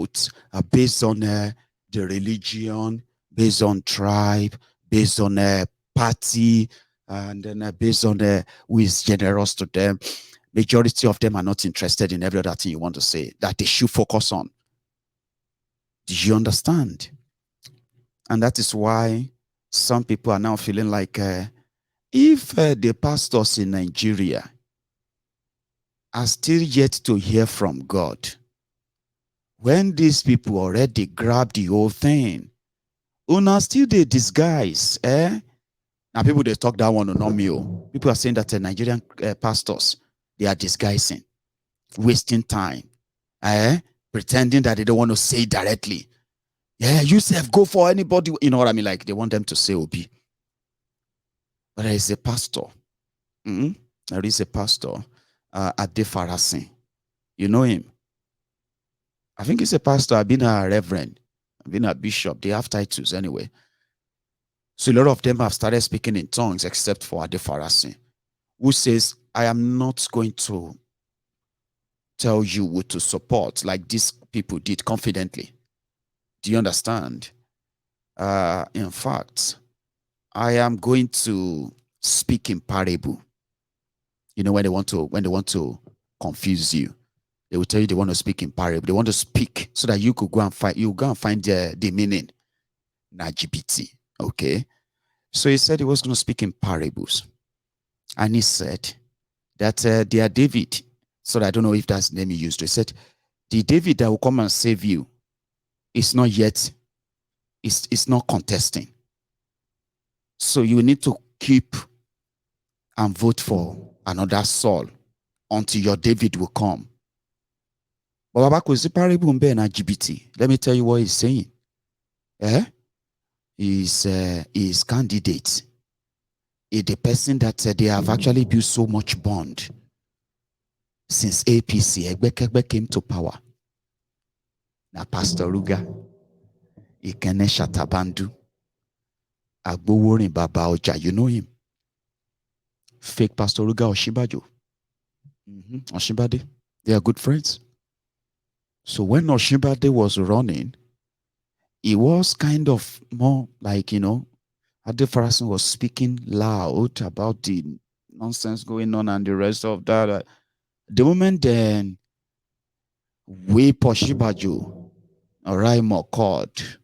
votes based on the religion, based on tribe, based on party, and then based on who is generous to them. Majority of them are not interested in every other thing you want to say that they should focus on. Do you understand? And that is why some people are now feeling like if the pastors in Nigeria are still yet to hear from God, when these people already grab the whole thing, una still they disguise, eh? Now people they talk that one or not me. People are saying that Nigerian pastors, they are disguising, wasting time, pretending that they don't want to say it directly. Yeah, you say go for anybody. You know what I mean? Like they want them to say Obi. But there is a pastor. There is a pastor, Ade Farasin. You know him? I think he's a pastor. I've been a reverend. I've been a bishop. They have titles anyway. So a lot of them have started speaking in tongues except for Ade Farasin, who says, I am not going to tell you what to support like these people did confidently. Do you understand? In fact, I am going to speak in parable. You know, when they want to confuse you, they will tell you they want to speak in parable. They want to speak so that you could go and find the meaning. LGBT. Okay. So he said he was going to speak in parables. And he said that dear David, so I don't know if that's the name he used. He said, the David that will come and save you is not yet, it's not contesting. So you need to keep and vote for another Saul until your David will come. But parable LGBT. Let me tell you what he's saying. His candidate is the person that they have actually built so much bond since APC Egbekegbe came to power. Now Pastor Ruga, Ikene Shatabandu, Agboworin Baba Oja, you know him. Fake Pastor Ruga Oshibajo. Oshibade. They are good friends. So when Oshibade was running, it was kind of more like, Ade Farasin was speaking loud about the nonsense going on and the rest of that. The moment then we Poshibajo, Oraimo called,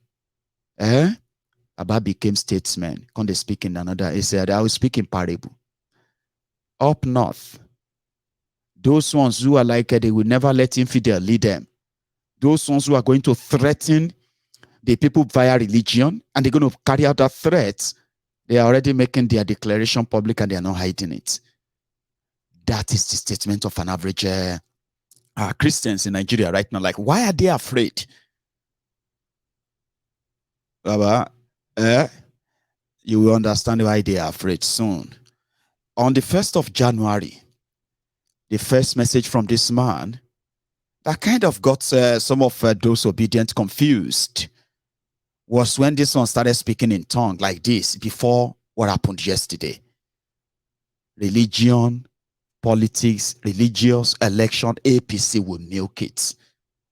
Abba became statesman. When they speak in another, he said, I will speak in parable. Up north, those ones who are like they will never let infidel lead them. Those ones who are going to threaten the people via religion, and they're going to carry out that threat, they are already making their declaration public and they are not hiding it. That is the statement of an average Christians in Nigeria right now. Like, why are they afraid? Baba, you will understand why they are afraid soon. On the 1st of January, the first message from this man, that kind of got some of those obedient confused, was when this one started speaking in tongue like this before what happened yesterday. Religion, politics, religious, election, APC will milk it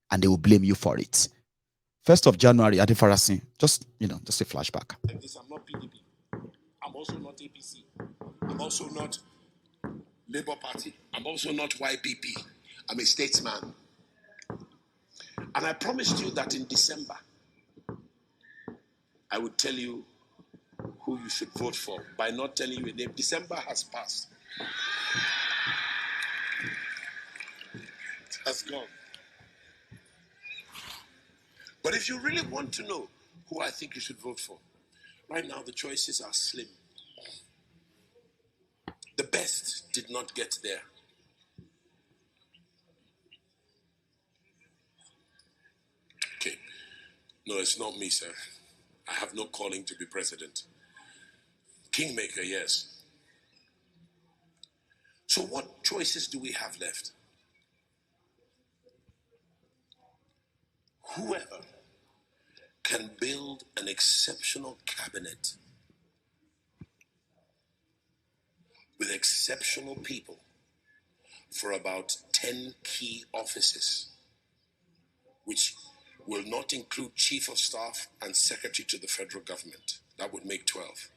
and they will blame you for it. 1st of January, Ade Farasin, just a flashback. I'm not PDP. I'm also not APC. I'm also not Labour Party. I'm also not YPP. I'm a statesman. And I promised you that in December, I would tell you who you should vote for by not telling you a name. December has passed. It has gone. But if you really want to know who I think you should vote for, right now the choices are slim. The best did not get there. Okay. No, it's not me, sir. I have no calling to be president. Kingmaker, yes. So what choices do we have left? Whoever can build an exceptional cabinet with exceptional people for about 10 key offices, which will not include chief of staff and secretary to the federal government. That would make 12.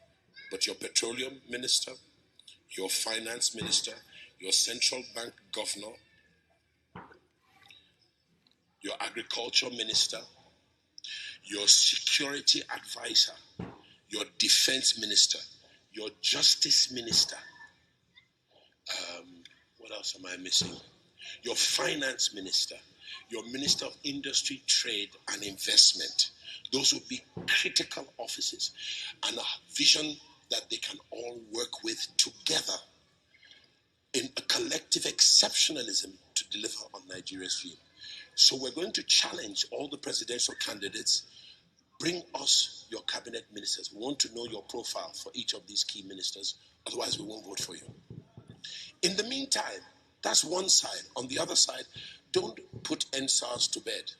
But your petroleum minister, your finance minister, your central bank governor, your agriculture minister, your security advisor, your defense minister, your justice minister. What else am I missing? Your finance minister, your minister of industry, trade, and investment. Those would be critical offices and a vision that they can all work with together in a collective exceptionalism to deliver on Nigeria's dream. So we're going to challenge all the presidential candidates. Bring us your cabinet ministers. We want to know your profile for each of these key ministers. Otherwise, we won't vote for you. In the meantime, that's one side. On the other side, don't put NSAS to bed.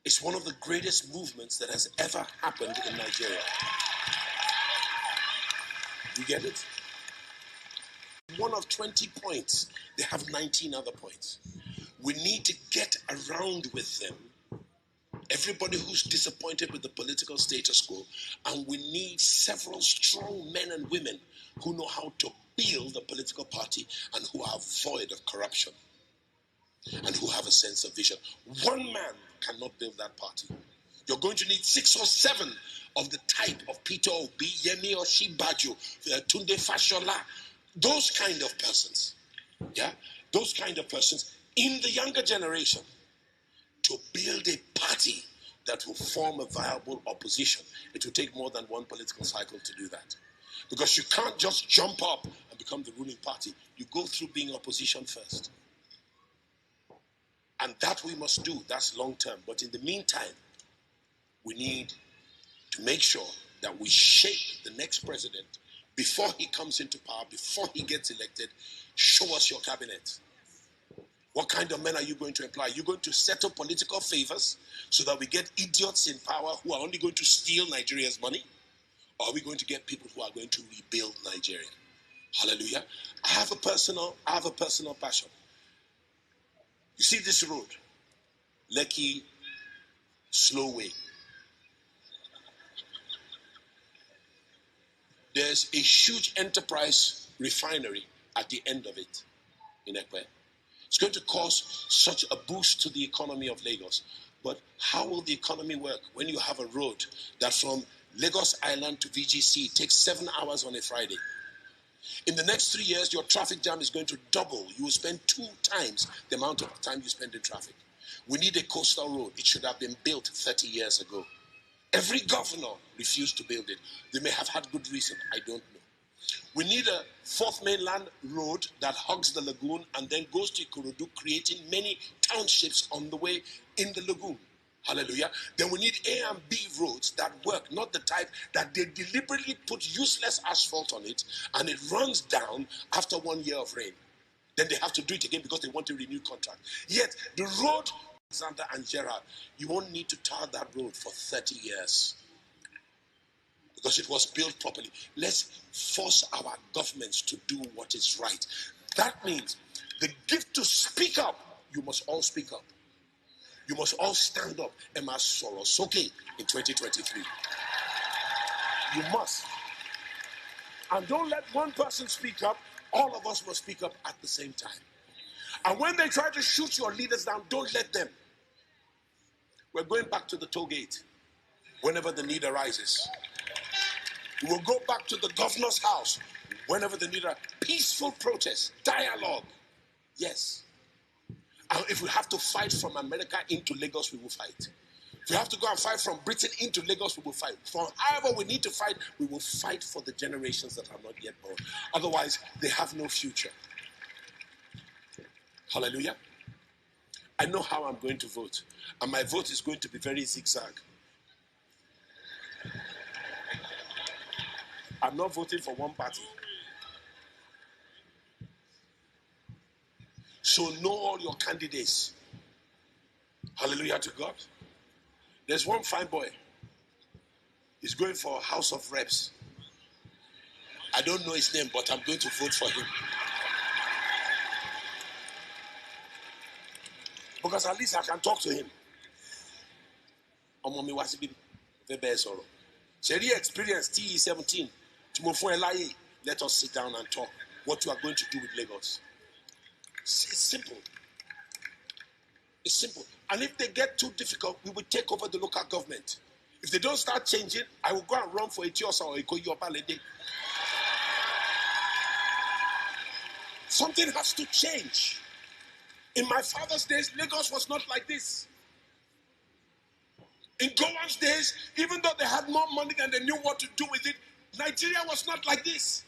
It's one of the greatest movements that has ever happened in Nigeria. You get it? One of 20 points, they have 19 other points. We need to get around with them. Everybody who's disappointed with the political status quo, and we need several strong men and women who know how to build a political party and who are void of corruption and who have a sense of vision. One man cannot build that party. You're going to need 6 or 7 of the type of Peter Obi, Yemi Osinbajo, Tunde Fashola, those kind of persons. Yeah, those kind of persons in the younger generation to build a party that will form a viable opposition. It will take more than one political cycle to do that. Because you can't just jump up and become the ruling party. You go through being opposition first. And that we must do. That's long term. But in the meantime, we need to make sure that we shape the next president before he comes into power, before he gets elected. Show us your cabinet. What kind of men are you going to employ? Are you going to settle political favors so that we get idiots in power who are only going to steal Nigeria's money? Or are we going to get people who are going to rebuild Nigeria? Hallelujah. I have a personal passion. You see this road, Lekki Slowway. There's a huge enterprise refinery at the end of it in Ekpe. It's going to cause such a boost to the economy of Lagos. But how will the economy work when you have a road that from Lagos Island to VGC takes 7 hours on a Friday? In the next 3 years, your traffic jam is going to double. You will spend 2 times the amount of time you spend in traffic. We need a coastal road. It should have been built 30 years ago. Every governor refused to build it. They may have had good reason. I don't know. We need a 4th mainland road that hugs the lagoon and then goes to Ikorodu, creating many townships on the way in the lagoon. Hallelujah. Then we need A and B roads that work, not the type that they deliberately put useless asphalt on it and it runs down after 1 year of rain. Then they have to do it again because they want a renewed contract. Yet the road, Alexander and Gerard, you won't need to tar that road for 30 years. Because it was built properly. Let's force our governments to do what is right. That means the gift to speak up, you must all speak up. You must all stand up and must Sorosoke in 2023. You must. And don't let one person speak up. All of us must speak up at the same time. And when they try to shoot your leaders down, don't let them. We're going back to the toll gate whenever the need arises. We will go back to the governor's house whenever the need arises. Peaceful protest, dialogue. Yes. And if we have to fight from America into Lagos, we will fight. If we have to go and fight from Britain into Lagos, we will fight. For however we need to fight, we will fight for the generations that are not yet born. Otherwise, they have no future. Hallelujah. I know how I'm going to vote. And my vote is going to be very zigzag. I'm not voting for one party. So know all your candidates. Hallelujah to God. There's one fine boy. He's going for House of Reps. I don't know his name, but I'm going to vote for him. Because at least I can talk to him. ọmọ mi wá síbí fẹ́ bẹ́ẹ̀ sọ̀rọ̀ ṣẹ̀rí experience TE17 tí mo fún ẹ láyè let us sit down and talk what you are going to do with Lagos. It's simple. It's simple. And if they get too difficult, we will take over the local government. If they don't start changing, I will go and run for Etiosa or Ikoyi. Something has to change. In my father's days, Lagos was not like this. In Gowan's days, even though they had more money than they knew what to do with it, Nigeria was not like this.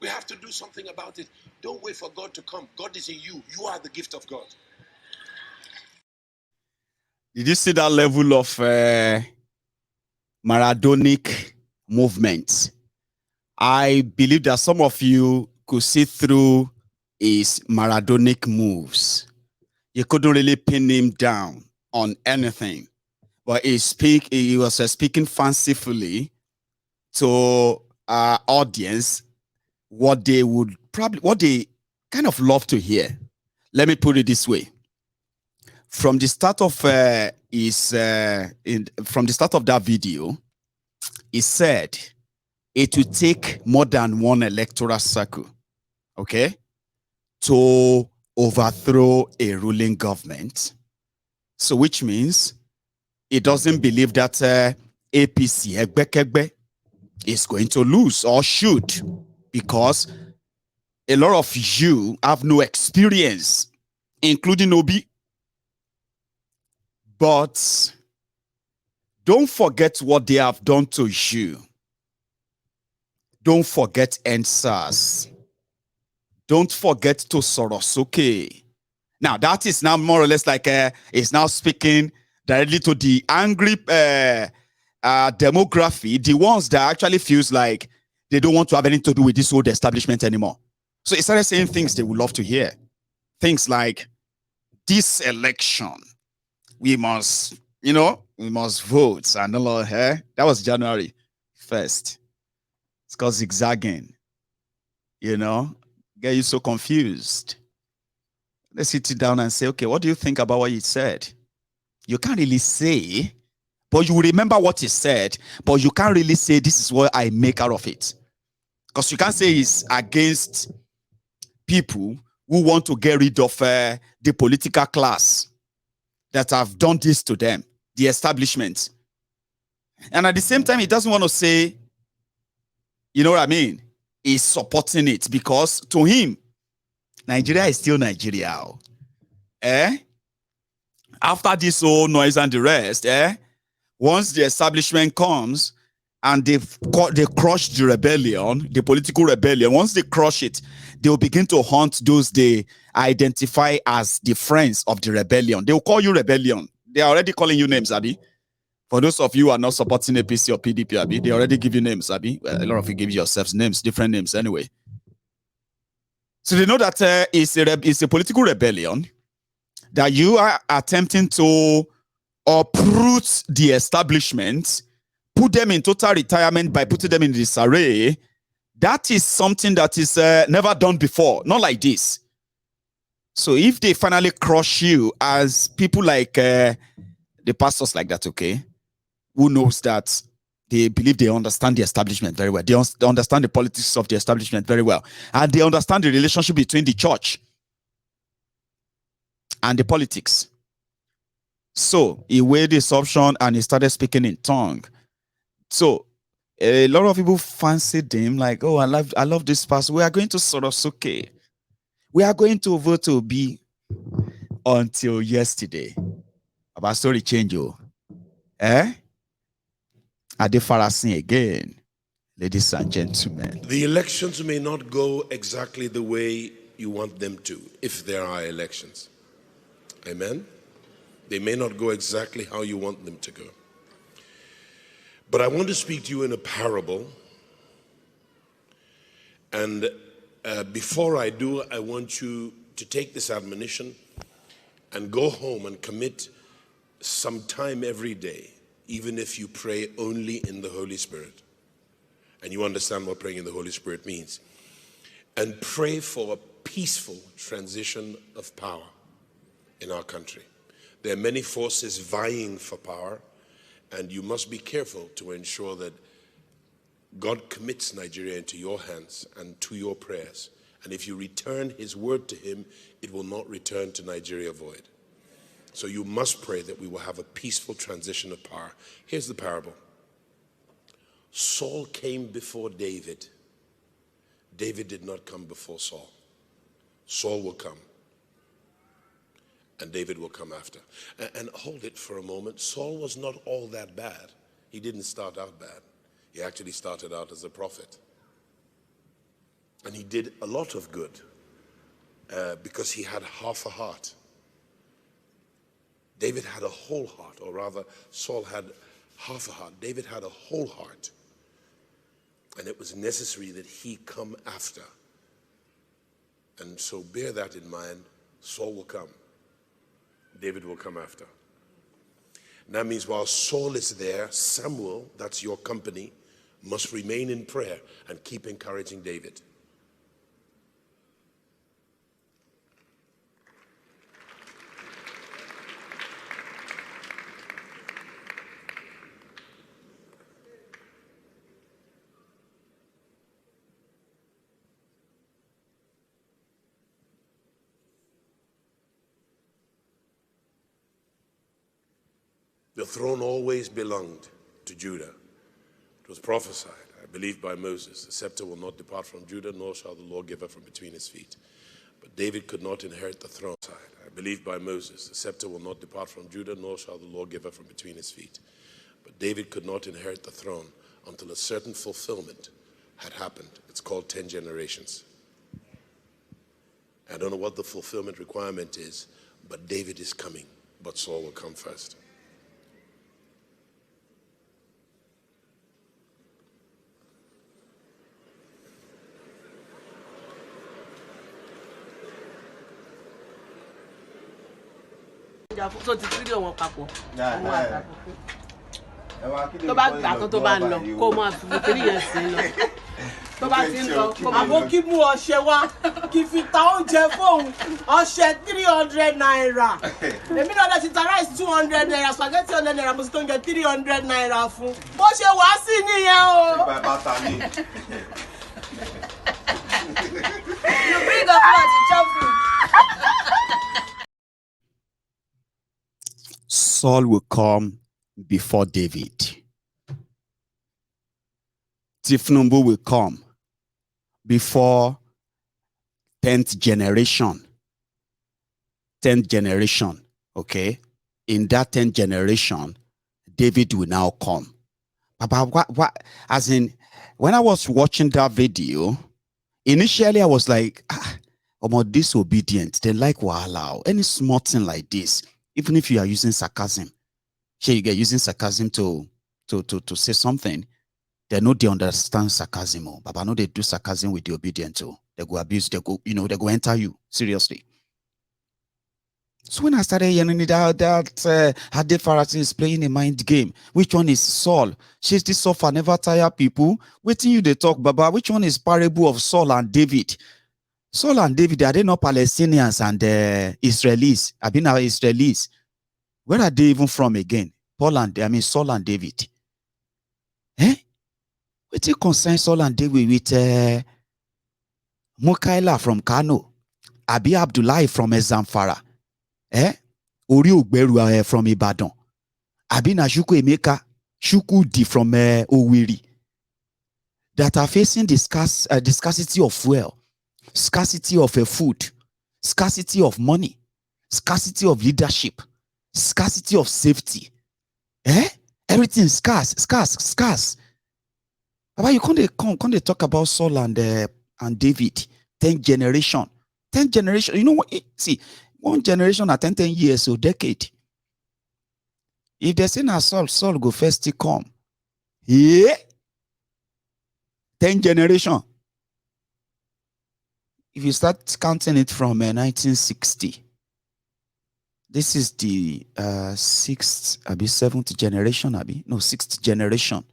We have to do something about it. Don't wait for God to come. God is in you. You are the gift of God. Did you see that level of Maradonic movement? I believe that some of you could see through his Maradonic moves. You couldn't really pin him down on anything, but he was speaking fancifully to our audience what they kind of love to hear. Let me put it this way. From the start of from the start of that video, he said it would take more than one electoral cycle, okay, to overthrow a ruling government. So which means he doesn't believe that APC Egbekegbe is going to lose or should, because a lot of you have no experience, including Obi. But don't forget what they have done to you. Don't forget NSAS. Don't forget to Sorosuke. Now, that is now more or less like is now speaking directly to the angry demography, the ones that actually feels like they don't want to have anything to do with this old establishment anymore. So he started saying things they would love to hear. Things like, this election, we must vote and all of her. That was January 1st. It's called zigzagging. Get you so confused. Let's sit you down and say, okay, what do you think about what he said? You can't really say, but you remember what he said, but you can't really say this is what I make out of it. Because you can't say he's against people who want to get rid of the political class that have done this to them, the establishment. And at the same time, he doesn't want to say, you know what I mean? He's supporting it because to him, Nigeria is still Nigeria. After this whole noise and the rest, once the establishment comes and they crush the rebellion, the political rebellion, once they crush it, they'll begin to hunt those they identify as the friends of the rebellion. They'll call you rebellion. They are already calling you names, Abi. For those of you who are not supporting APC or PDP, Abi, they already give you names, Abi. Well, a lot of you give yourselves names, different names anyway. So they know that it's a political rebellion, that you are attempting to uproot the establishment, put them in total retirement by putting them in disarray. That is something that is never done before, not like this. So if they finally crush you as people like the pastors like that, okay, who knows that they believe they understand the establishment very well. They understand the politics of the establishment very well. And they understand the relationship between the church and the politics. So he weighed this option and he started speaking in tongue. So a lot of people fancied him like, oh, I love this pastor. We are going to Sorosuke. We are going to vote to be until yesterday. Our story change, you. Are they Pharisee again? Ladies and gentlemen. The elections may not go exactly the way you want them to, if there are elections. Amen? They may not go exactly how you want them to go. But I want to speak to you in a parable. And before I do, I want you to take this admonition and go home and commit some time every day, even if you pray only in the Holy Spirit. And you understand what praying in the Holy Spirit means. And pray for a peaceful transition of power in our country. There are many forces vying for power, and you must be careful to ensure that God commits Nigeria into your hands and to your prayers. And if you return his word to him, it will not return to Nigeria void. So you must pray that we will have a peaceful transition of power. Here's the parable. Saul came before David. David did not come before Saul. Saul will come, and David will come after. And hold it for a moment. Saul was not all that bad. He didn't start out bad. He actually started out as a prophet. And he did a lot of good because he had half a heart. David had a whole heart, or rather, Saul had half a heart. David had a whole heart. And it was necessary that he come after. And so bear that in mind. Saul will come. David will come after. And that means while Saul is there, Samuel, that's your company, must remain in prayer and keep encouraging David. The throne always belonged to Judah. It was prophesied, I believe, by Moses. The scepter will not depart from Judah, nor shall the lawgiver from between his feet. But David could not inherit the throne. I believe by Moses. The scepter will not depart from Judah, nor shall the lawgiver from between his feet. But David could not inherit the throne until a certain fulfillment had happened. It's called 10 generations. I don't know what the fulfillment requirement is, but David is coming. But Saul will come first. So ti tiri wọn papọ̀ tó bá gbà tó bá ń lọ kó máa fi kiri yẹn sí lọ tó bá ti ń lọ àbó kí mú ọṣẹ wá kí fi ta oúnjẹ fóun ọṣẹ 300 naira èmi náà lè ti ta rice 200 naira spaghetti 100 naira mo sì tó ń jẹ 300 naira fún bó ṣe wá sí nìyẹn o. You bring up what to chop food. Saul will come before David. Tinubu will come before 10th generation. 10th generation, okay? In that 10th generation, David will now come. But what, as in, when I was watching that video, initially I was like, I'm disobedient. They like wahala. Any small thing like this, even if you are using sarcasm, you get using sarcasm to say something, they know they understand sarcasm. But I know they do sarcasm with the obedient too. They go abuse, they go, they go enter you seriously. So when I started hearing that Hade Pharisee is playing a mind game, which one is Saul? She's this suffer, never tire people. Waiting you they talk, Baba. Which one is parable of Saul and David? Saul and David, are they not Palestinians and Israelis? I've been our Israelis. Where are they even from again? Saul and David. Eh? What you concern Saul and David with Mukaila from Kano, Abi Abdullahi from Zamfara, Ori Ogberu from Ibadan, Abi Najuku Emeka, Shukudi from Oweri, that are facing the scarcity of fuel, scarcity of food, scarcity of money, scarcity of leadership, scarcity of safety. Everything is scarce. But you can't talk about Saul and David, 10 generation. 10 generation. You know what? See, one generation at 10 years or decade. If they say now Saul go first to come. Yeah. 10 generation. If you start counting it from 1960, this is the seventh generation, sixth generation.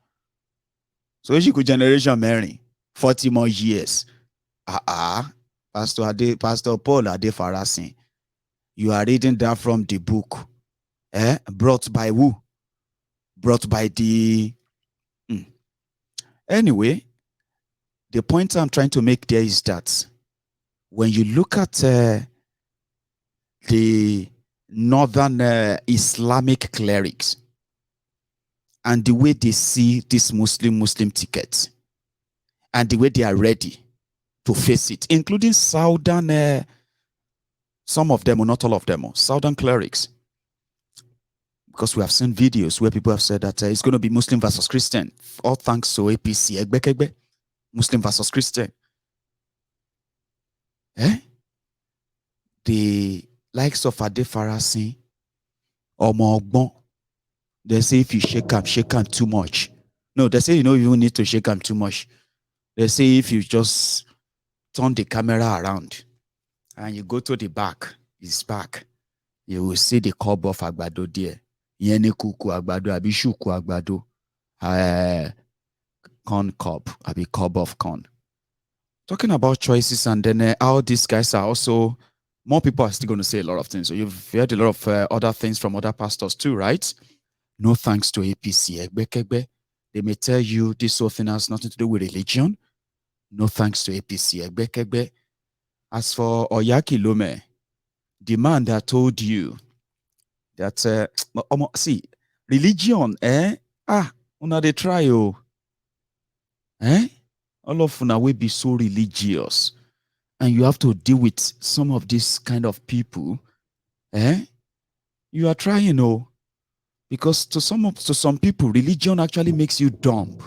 So if you could generation marry 40 more years. Pastor Paul Ade Farasin, you are reading that from the book Brought by who? Brought by the... Anyway, the point I'm trying to make there is that when you look at the northern Islamic clerics and the way they see this Muslim ticket and the way they are ready to face it, including southern, some of them, or not all of them, southern clerics, because we have seen videos where people have said that it's going to be Muslim versus Christian, all thanks to APC, Muslim versus Christian. The likes of Ade Farasi or Mogbon, they say if you shake am too much. No, they say you don't need to shake am too much. They say if you just turn the camera around and you go to the back, his back, you will see the cob of Agbado there. Yeni kuku Agbado, abishuku Agbado, corn cob, abi cob of corn. Talking about choices, and then how these guys are also, more people are still going to say a lot of things. So you've heard a lot of other things from other pastors too, right? No thanks to APC. They may tell you this whole thing has nothing to do with religion. No thanks to APC. As for Oyaki Lome, the man that told you that, see, religion, una they try, all of una will be so religious, and you have to deal with some of these kind of people, you are trying, because to some people, religion actually makes you dumb,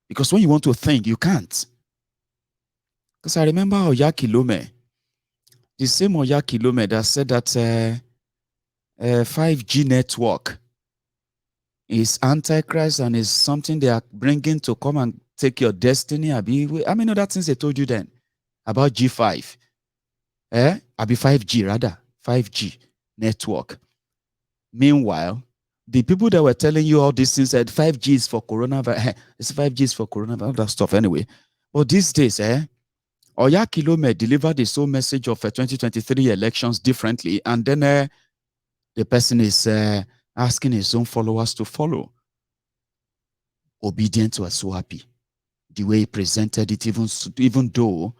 because when you want to think, you can't. Because I remember Oyaki Lome, the same Oyaki Lome that said that 5G network is antichrist and is something they are bringing to come and take your destiny. How many other things they told you then about G5? Abi 5G rather, 5G network. Meanwhile, the people that were telling you all these things said 5G is for coronavirus. It's 5G is for coronavirus, all that stuff anyway. But these days, Oyaki Lome delivered the sole message of 2023 elections differently, and then the person is asking his own followers to follow. Obedient was so happy. The way he presented it, even though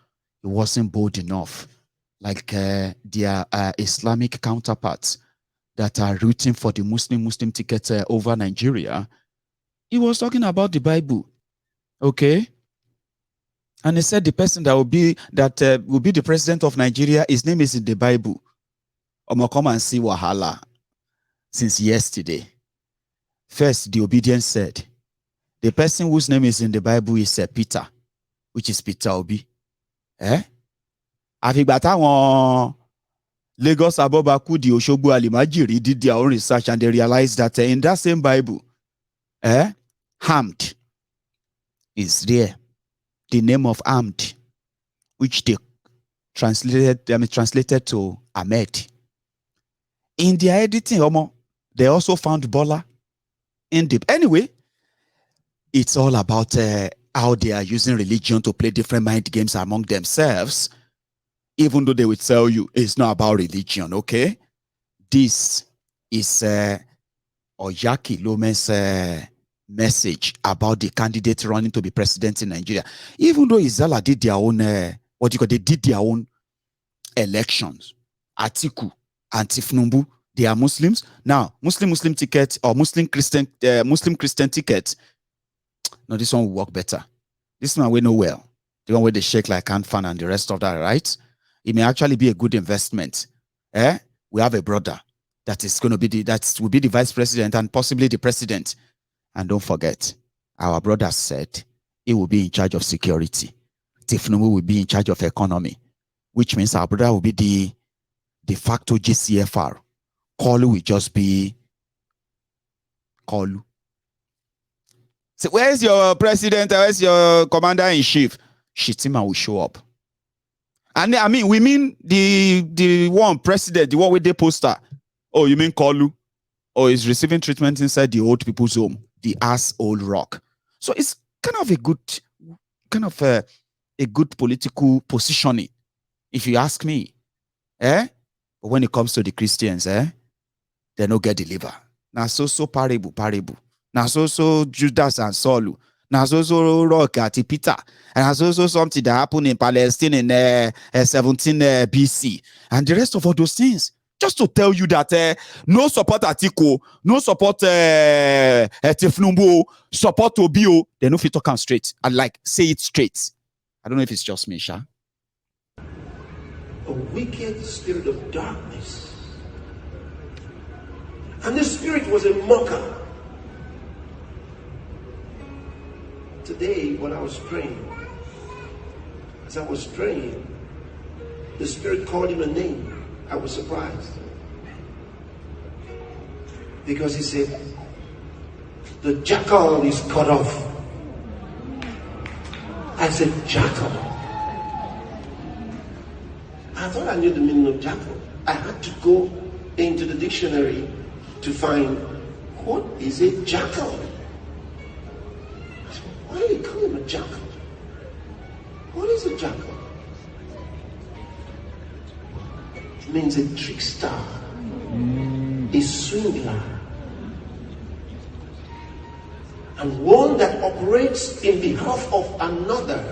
it wasn't bold enough, like their Islamic counterparts that are rooting for the Muslim ticket over Nigeria. He was talking about the Bible, okay? And he said the person that will be the president of Nigeria, his name is in the Bible. Omo, come and see wahala since yesterday. First, the obedience said, the person whose name is in the Bible is Peter, which is Peter Obi. Àfìgbà táwọn Lagos Abobaku di Osogbo Alimajiri did their own research and they realized that in that same Bible, Hamd is there. The name of Hamd, which they translated to Ahmed. In their editing, they also found Bola in the... Anyway, it's all about how they are using religion to play different mind games among themselves, even though they would tell you it's not about religion, okay? This is Oyaki Lome's message about the candidate running to be president in Nigeria. Even though Izala did their own, they did their own elections. Atiku and Tinubu, they are Muslims. Now, Muslim ticket or Muslim Christian ticket, no, this one will work better. This one we know well. The one where they shake like hand fan and the rest of that, right? It may actually be a good investment. We have a brother that is going to be that will be the vice president and possibly the president. And don't forget, our brother said he will be in charge of security. Tinubu will be in charge of economy, which means our brother will be the de facto GCFR. Kolu will just be Kolu. So where's your president? Where's your commander-in-chief? Shitima will show up. And I mean, we mean the one president, the one with the poster. Oh, you mean Kolu? Or is receiving treatment inside the old people's home, the ass old rock. So it's kind of a good political positioning, if you ask me. But when it comes to the Christians, they no get deliver. Now so parable. Now so Judas and Saul. Now so Rock at Peter. And so something that happened in Palestine in 17 BC. And the rest of all those things. Just to tell you that no support Atiku, no support Tinubu, support Obio, they no fit talk straight. And like say it straight. I don't know if it's just me, Sha. A wicked spirit of darkness. And this spirit was a mocker. Today, when I was praying, as I was praying, the spirit called him a name. I was surprised. Because he said, the jackal is cut off. I said, jackal? I thought I knew the meaning of jackal. I had to go into the dictionary to find what is a jackal. I said, why do you call him a jackal? What is a jackal? It means a trickster, a swindler, and one that operates in behalf of another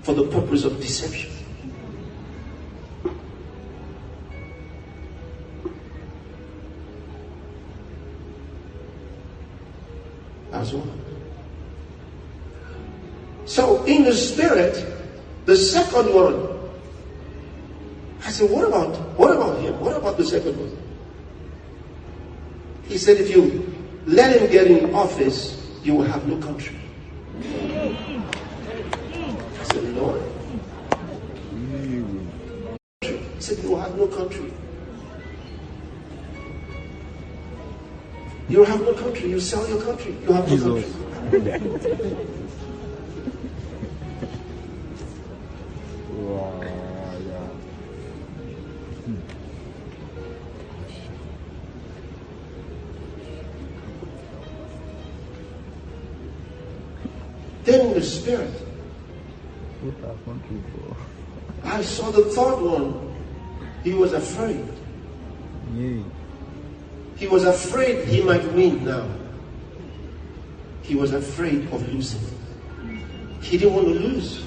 for the purpose of deception. That's one. So in the spirit, the second one, I said, what about him? What about the second one? He said, if you let him get in office, you will have no country. I said, Lord. He said, you will have no country. You will have no country. You sell your country. You have no country. Then in the spirit, I saw the third one. He was afraid. He was afraid he might win now. He was afraid of losing. He didn't want to lose.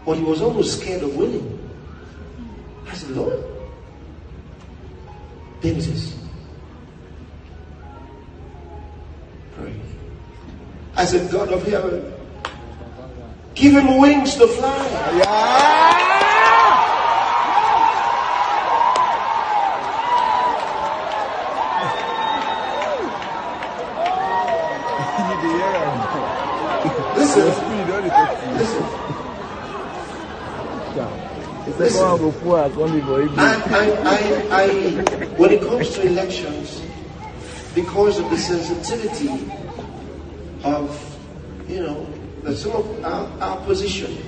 But he was almost scared of winning. I said, Lord. Then he says, pray. I said, God of heaven, give him wings to fly. Listen. When it comes to elections, because of the sensitivity of, some of our position,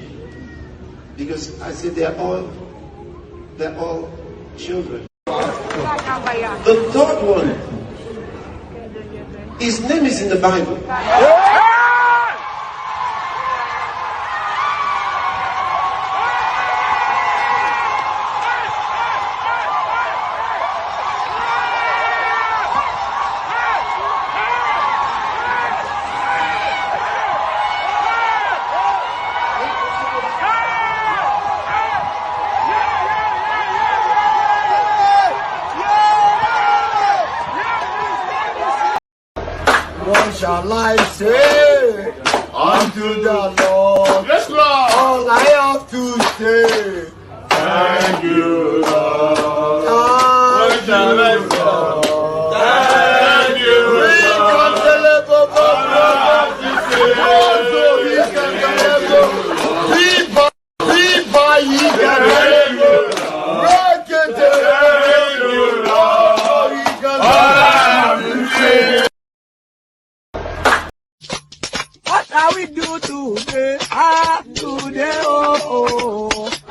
because I said they're all children. The third one, his name is in the Bible. What shall I say unto the Lord? Yes, Lord. All I have to say, Thank you, Lord. What shall I say? Thank you, We can deliver What shall we do today? Today, I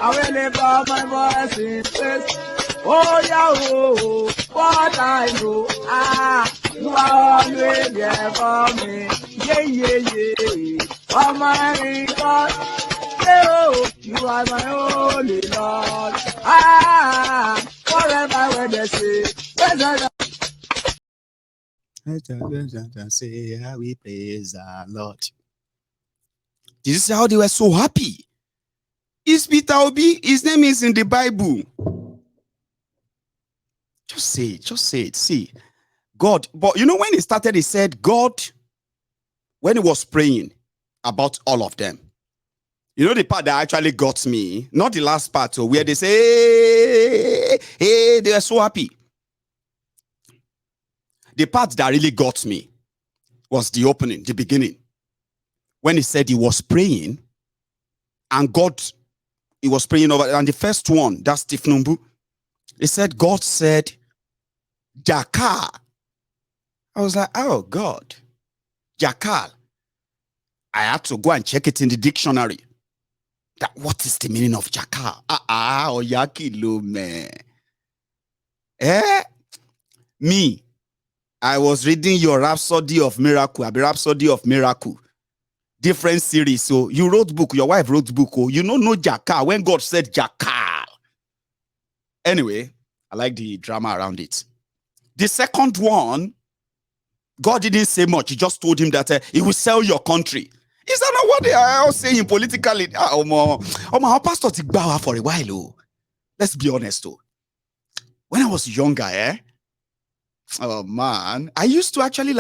will lift up my voice in praise. Oh, yeah, what I know, you are always there for me. Yeah. Oh, my God, you are my only Lord. Forever when they say, Say how we praise the Lord. This is how they were so happy. Is Peter Obi? His name is in the Bible. Just say it. See, God. But you know, when he started, he said, God, when he was praying about all of them. You know the part that actually got me, not the last part, where they say, hey, they are so happy. The part that really got me was the opening, the beginning. When he said he was praying, and God, he was praying over, and the first one, that's Tinubu. He said, God said, jackal. I was like, oh, God, jackal. I had to go and check it in the dictionary. That what is the meaning of jackal? Oyakilo, man. Me, I was reading your Rhapsody of Miracle, Rhapsody of Miracle. Different series. So you wrote book, your wife wrote book. Oh, you know jackal when God said jackal. Anyway, I like the drama around it. The second one, God didn't say much. He just told him that he will sell your country. Is that not what they are all saying politically? Our pastor took for a while. Oh. Let's be honest. Oh. When I was younger, oh man, I used to actually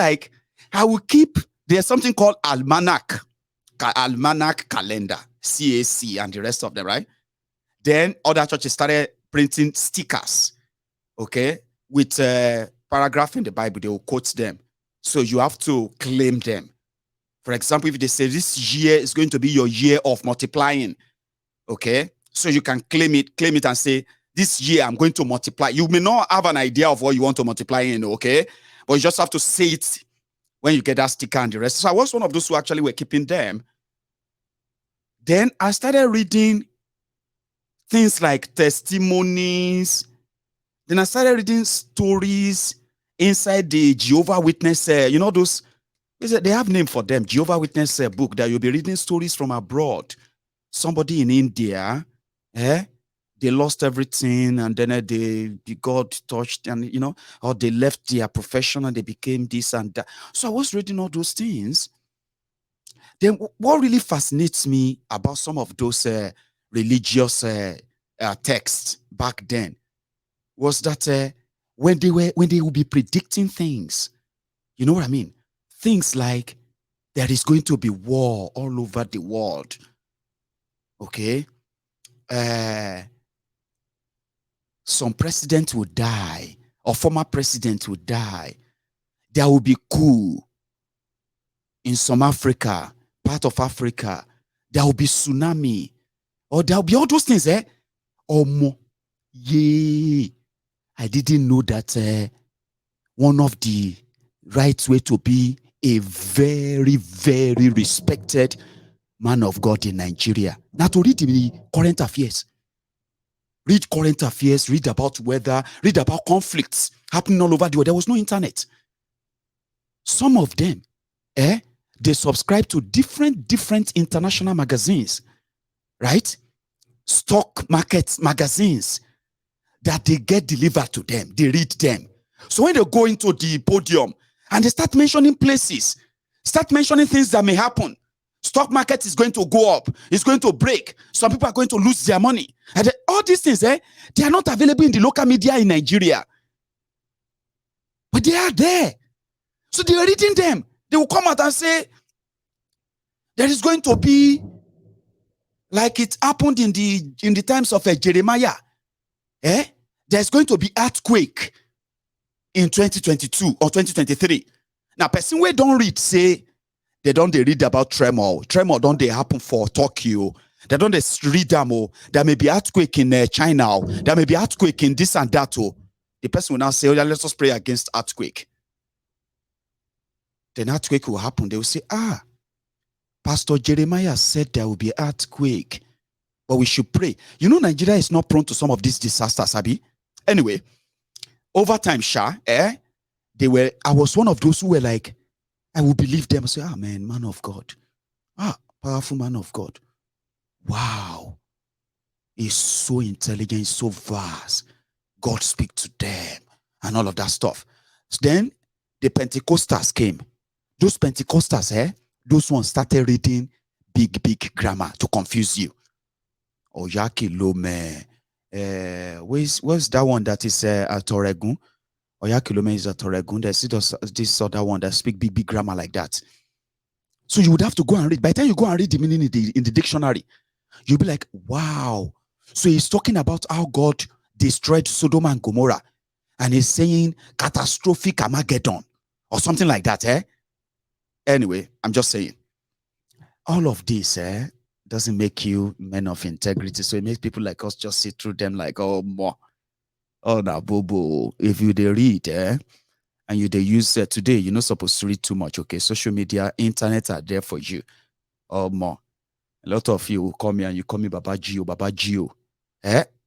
I will keep, there's something called almanac calendar, CAC, and the rest of them, right? Then other churches started printing stickers, okay, with paragraph in the Bible. They will quote them. So you have to claim them. For example, if they say this year is going to be your year of multiplying, okay, so you can claim it and say, this year I'm going to multiply. You may not have an idea of what you want to multiply in, okay, but you just have to say it when you get that sticker and the rest. So I was one of those who actually were keeping them. Then I started reading things like testimonies. Then I started reading stories inside the Jehovah Witness, you know those, they have name for them, Jehovah Witness book, that you'll be reading stories from abroad. Somebody in India, they lost everything, and then God touched, and or they left their profession and they became this and that. So I was reading all those things. Then what really fascinates me about some of those religious texts back then was that when they would be predicting things, you know what I mean? Things like there is going to be war all over the world. Okay? Some president will die, or former president will die. There will be coup in some Africa, part of Africa. There will be tsunami, or there will be all those things. I didn't know that one of the right way to be a very, very respected man of God in Nigeria. Now to read the current affairs. Read current affairs, read about weather, read about conflicts happening all over the world. There was no internet. Some of them, they subscribe to different international magazines, right? Stock market magazines that they get delivered to them. They read them. So when they go into the podium and they start mentioning places, start mentioning things that may happen, stock market is going to go up, it's going to break, some people are going to lose their money. And all these things, they are not available in the local media in Nigeria. But they are there. So they are reading them. They will come out and say, there is going to be, like it happened in the times of Jeremiah, there's going to be earthquake in 2022 or 2023. Now, person where don't read say they read about tremor. Tremor don't they happen for Tokyo. They don't read them. There may be earthquake in China. There may be earthquake in this and that. The person will now say, oh, yeah, let's just pray against earthquake. Then earthquake will happen. They will say, Pastor Jeremiah said there will be earthquake, but we should pray. You know, Nigeria is not prone to some of these disasters, Abi. Anyway, over time, I was one of those who were like, I will believe them and say, man, man of God. Powerful man of God. Wow. He's so intelligent, so vast. God speak to them. and all of that stuff. So then the Pentecostals came. Those Pentecostals, those ones started reading big grammar to confuse you. Oyaki Lome. Where's that one that is at Oregon? Oyaki Lome is at Oregon. There's this other one that speak big grammar like that. So you would have to go and read. By the time you go and read the meaning in the dictionary, you'll be like, wow. So he's talking about how God destroyed Sodom and Gomorrah. And he's saying catastrophic Armageddon or something like that. Anyway, I'm just saying. All of this doesn't make you men of integrity. So it makes people like us just sit through them like, oh, more. Oh, no, boo. If you they read, and you they use today, you're not supposed to read too much, okay? Social media, internet are there for you. Oh, more. A lot of you will call me and you call me Baba Gio.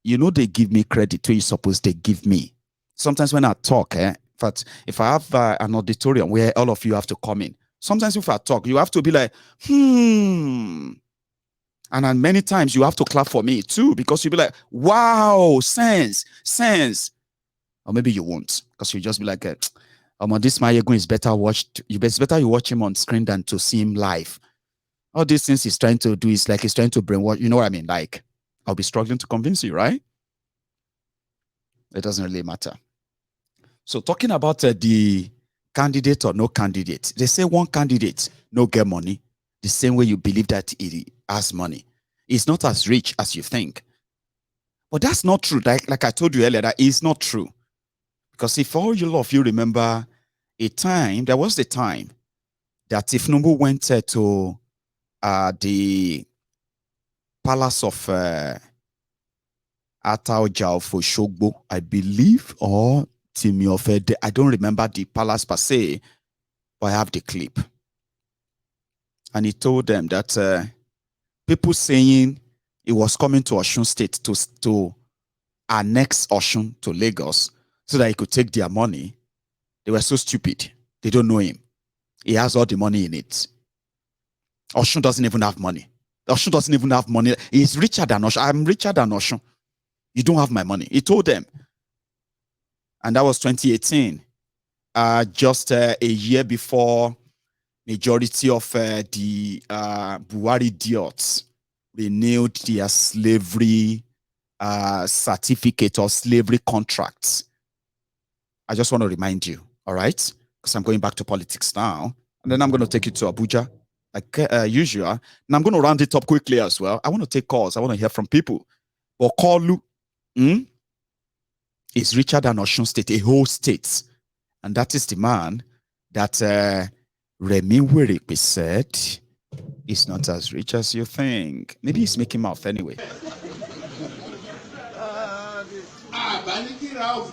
You know they give me credit to you supposed they give me. Sometimes when I talk, in fact, if I have an auditorium where all of you have to come in, sometimes if I talk, you have to be like, And then many times you have to clap for me too, because you'll be like, wow, sense. Or maybe you won't, because you just be like, this Mayegun is better watched. It's better you watch him on screen than to see him live. All these things he's trying to do is like he's trying to brainwash. You know what I mean? Like, I'll be struggling to convince you, right? It doesn't really matter. So talking about the candidate or no candidate, they say one candidate no get money. The same way you believe that he has money. He's not as rich as you think. But that's not true. Like I told you earlier, that is not true. Because if all of you remember there was the time that Tinubu went to the palace of Ataoja for Shogbo, I believe, or Timiofe. I don't remember the palace per se, but I have the clip. And he told them that people saying he was coming to Osun State to annex Osun to Lagos so that he could take their money. They were so stupid. They don't know him. He has all the money in it. Osun doesn't even have money. Osun doesn't even have money. He's richer than Osun. I'm richer than Osun. You don't have my money. He told them. And that was 2018. Just a year before majority of the Buhari idiots renewed their slavery certificate or slavery contracts. I just want to remind you, all right? Because I'm going back to politics now. And then I'm going to take you to Abuja, like usual. And I'm going to round it up quickly as well. I want to take calls. I want to hear from people. But Kalu is richer than Osun State, a whole state. And that is the man that Remi Werikpe said is not as rich as you think. Maybe he's making mouth anyway.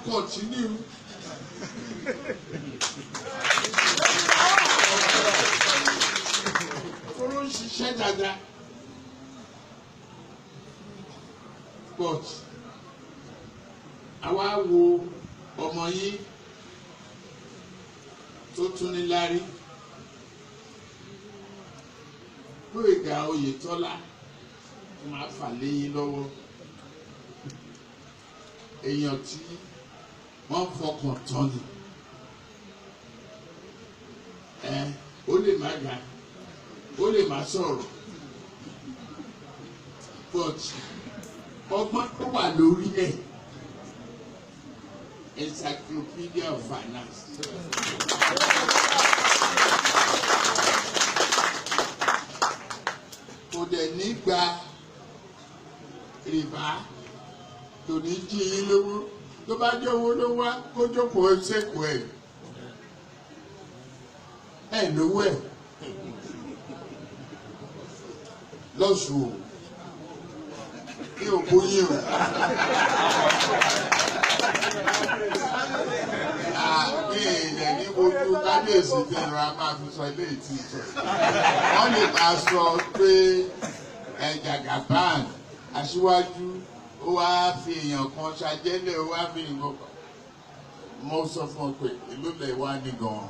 Continue. But àwa wo ọmọ yín tó tún ní lárí Gbóyèga Oyètọ́lá tó máa fà léyìn lọ́wọ́ èèyàn tí wọ́n fọkàn tán ni ó lè má ga ó lè má sọ̀rọ̀ but ọgbọ́n tó wà lórí ẹ̀ encyclopedia of finance. Kò dẹ̀ ní gba rìbá tó ní jí yín lówó tó bá jẹ́ owó ló wá kó jókòó ṣèkù ẹ̀ lówó ẹ̀ lọ́sùn o ní òkú yín o. Ilẹ̀ ní ojú kábíyèsí tí ẹ̀rọ a máa fi sọ ilé ìtì ìtọ́. Wọ́n lè máa sọ pé Jagaban aṣíwájú ó wá fi èèyàn kan ṣàjẹ́lẹ̀ ó wá fi nǹkan kan. Mo sọ fún ọ pé ìlú lẹ̀ wá ní gan-an.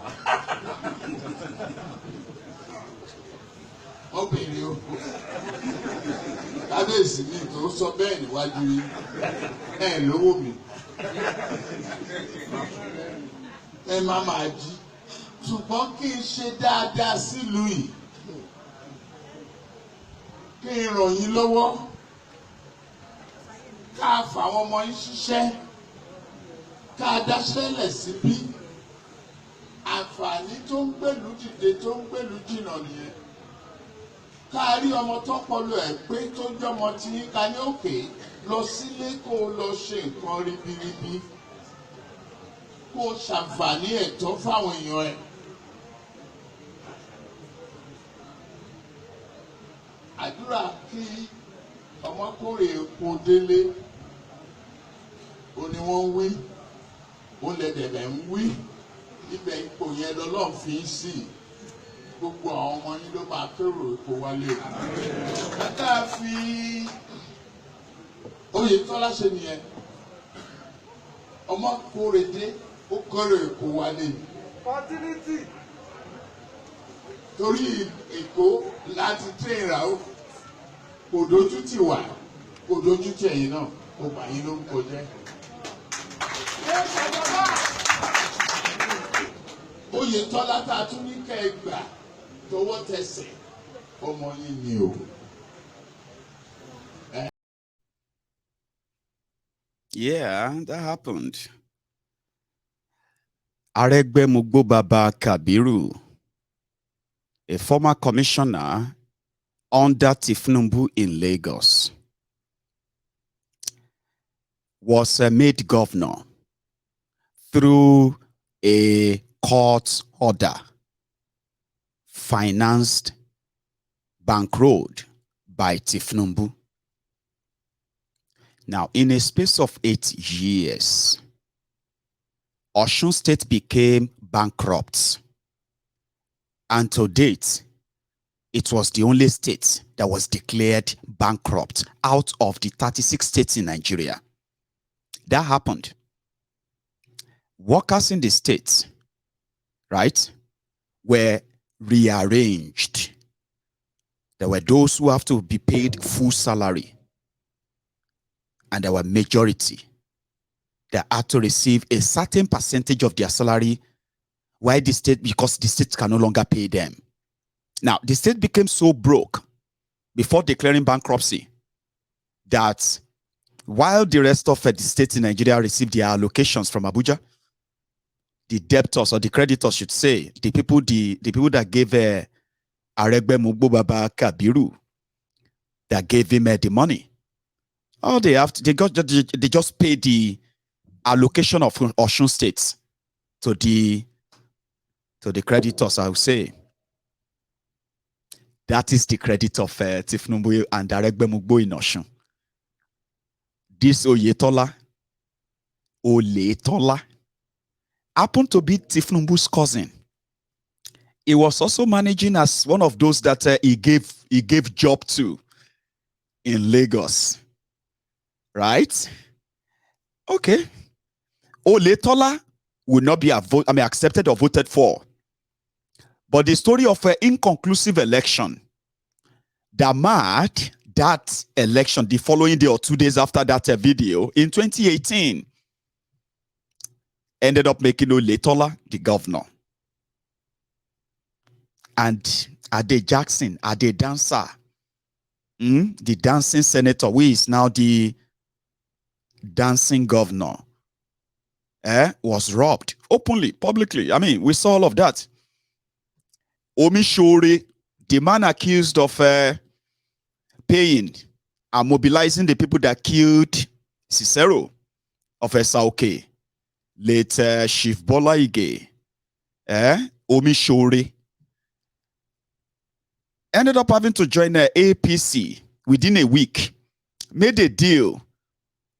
Obìnrin o kábíyèsí mi tó sọ bẹ́ẹ̀ níwájú yìí lówó mi. ẹ má máa jí ṣùgbọ́n kí n ṣe dáadáa sílùú yìí kí n ràn yín lọ́wọ́ ká fàwọn ọmọ yín ṣiṣẹ́ ká dáṣẹ́lẹ̀ síbí àǹfààní tó ń gbèlú dìde tó ń gbèlú jìnnà nìyẹn ká rí ọmọ tó pọlọ ẹ̀ pé tó jọmọ tí yín ká ní òkè lọ sílé kó o lọ ṣe nǹkan ribiribi kó o ṣàǹfààní ẹ̀tọ́ fáwọn èèyàn ẹ̀. àdúrà kí ọmọ kórè epo délé ó ní wọ́n ń wí ó lè dẹ̀dẹ̀ ń wí ibẹ̀ ipò yẹn lọ́lọ́run fi ń sí gbogbo àwọn ọmọ yín ló máa kérò epo wálé o. kátà fi Oyètọ́lá ṣe nìyẹn ọmọ kórè dé ó kórè epo wálé ni. Continuity. torí Èkó láti train ra ó kò dojú tì wá kò dojú tì ẹ̀yin náà kò bà yín lórúkọ jẹ́. Oyètọ́lá tá a tún ní kẹ́ ẹ gbà tọwọ́ tẹsẹ̀ ọmọ yín ni o. Yeah, that happened. Aregbemugo Baba Kabiru, a former commissioner under Tinubu in Lagos, was made governor through a court order financed, bankrolled by Tinubu. Now, in a space of 8 years, Osun State became bankrupt. And to date, it was the only state that was declared bankrupt out of the 36 states in Nigeria. That happened. Workers in the state, right, were rearranged. There were those who have to be paid full salary. And there were majority that had to receive a certain percentage of their salary, while the state, because the state can no longer pay them. Now, the state became so broke before declaring bankruptcy that while the rest of the states in Nigeria received their allocations from Abuja, the debtors, or the creditors should say, the people that gave Aregbemugo Baba Kabiru, that gave him the money, all they have to, they just pay the allocation of Osun State to the creditors, I would say. That is the credit of Tinubu and Aregbemugo in Osun. This Oyètọ́lá happened to be Tinubu's cousin. He was also managing as one of those that he gave job to in Lagos. Right? Okay. Oyètọ́lá will not be accepted or voted for. But the story of an inconclusive election that marked that election the following day or 2 days after that video in 2018 ended up making Oyètọ́lá the governor. And Ade Jackson, Ade Dancer, the dancing senator, who is now the dancing governor, was robbed openly, publicly. I mean, we saw all of that. Omishore, the man accused of paying and mobilizing the people that killed Cicero of Esauke, late Chief Bola Ige, Omishore, ended up having to join the APC within a week, made a deal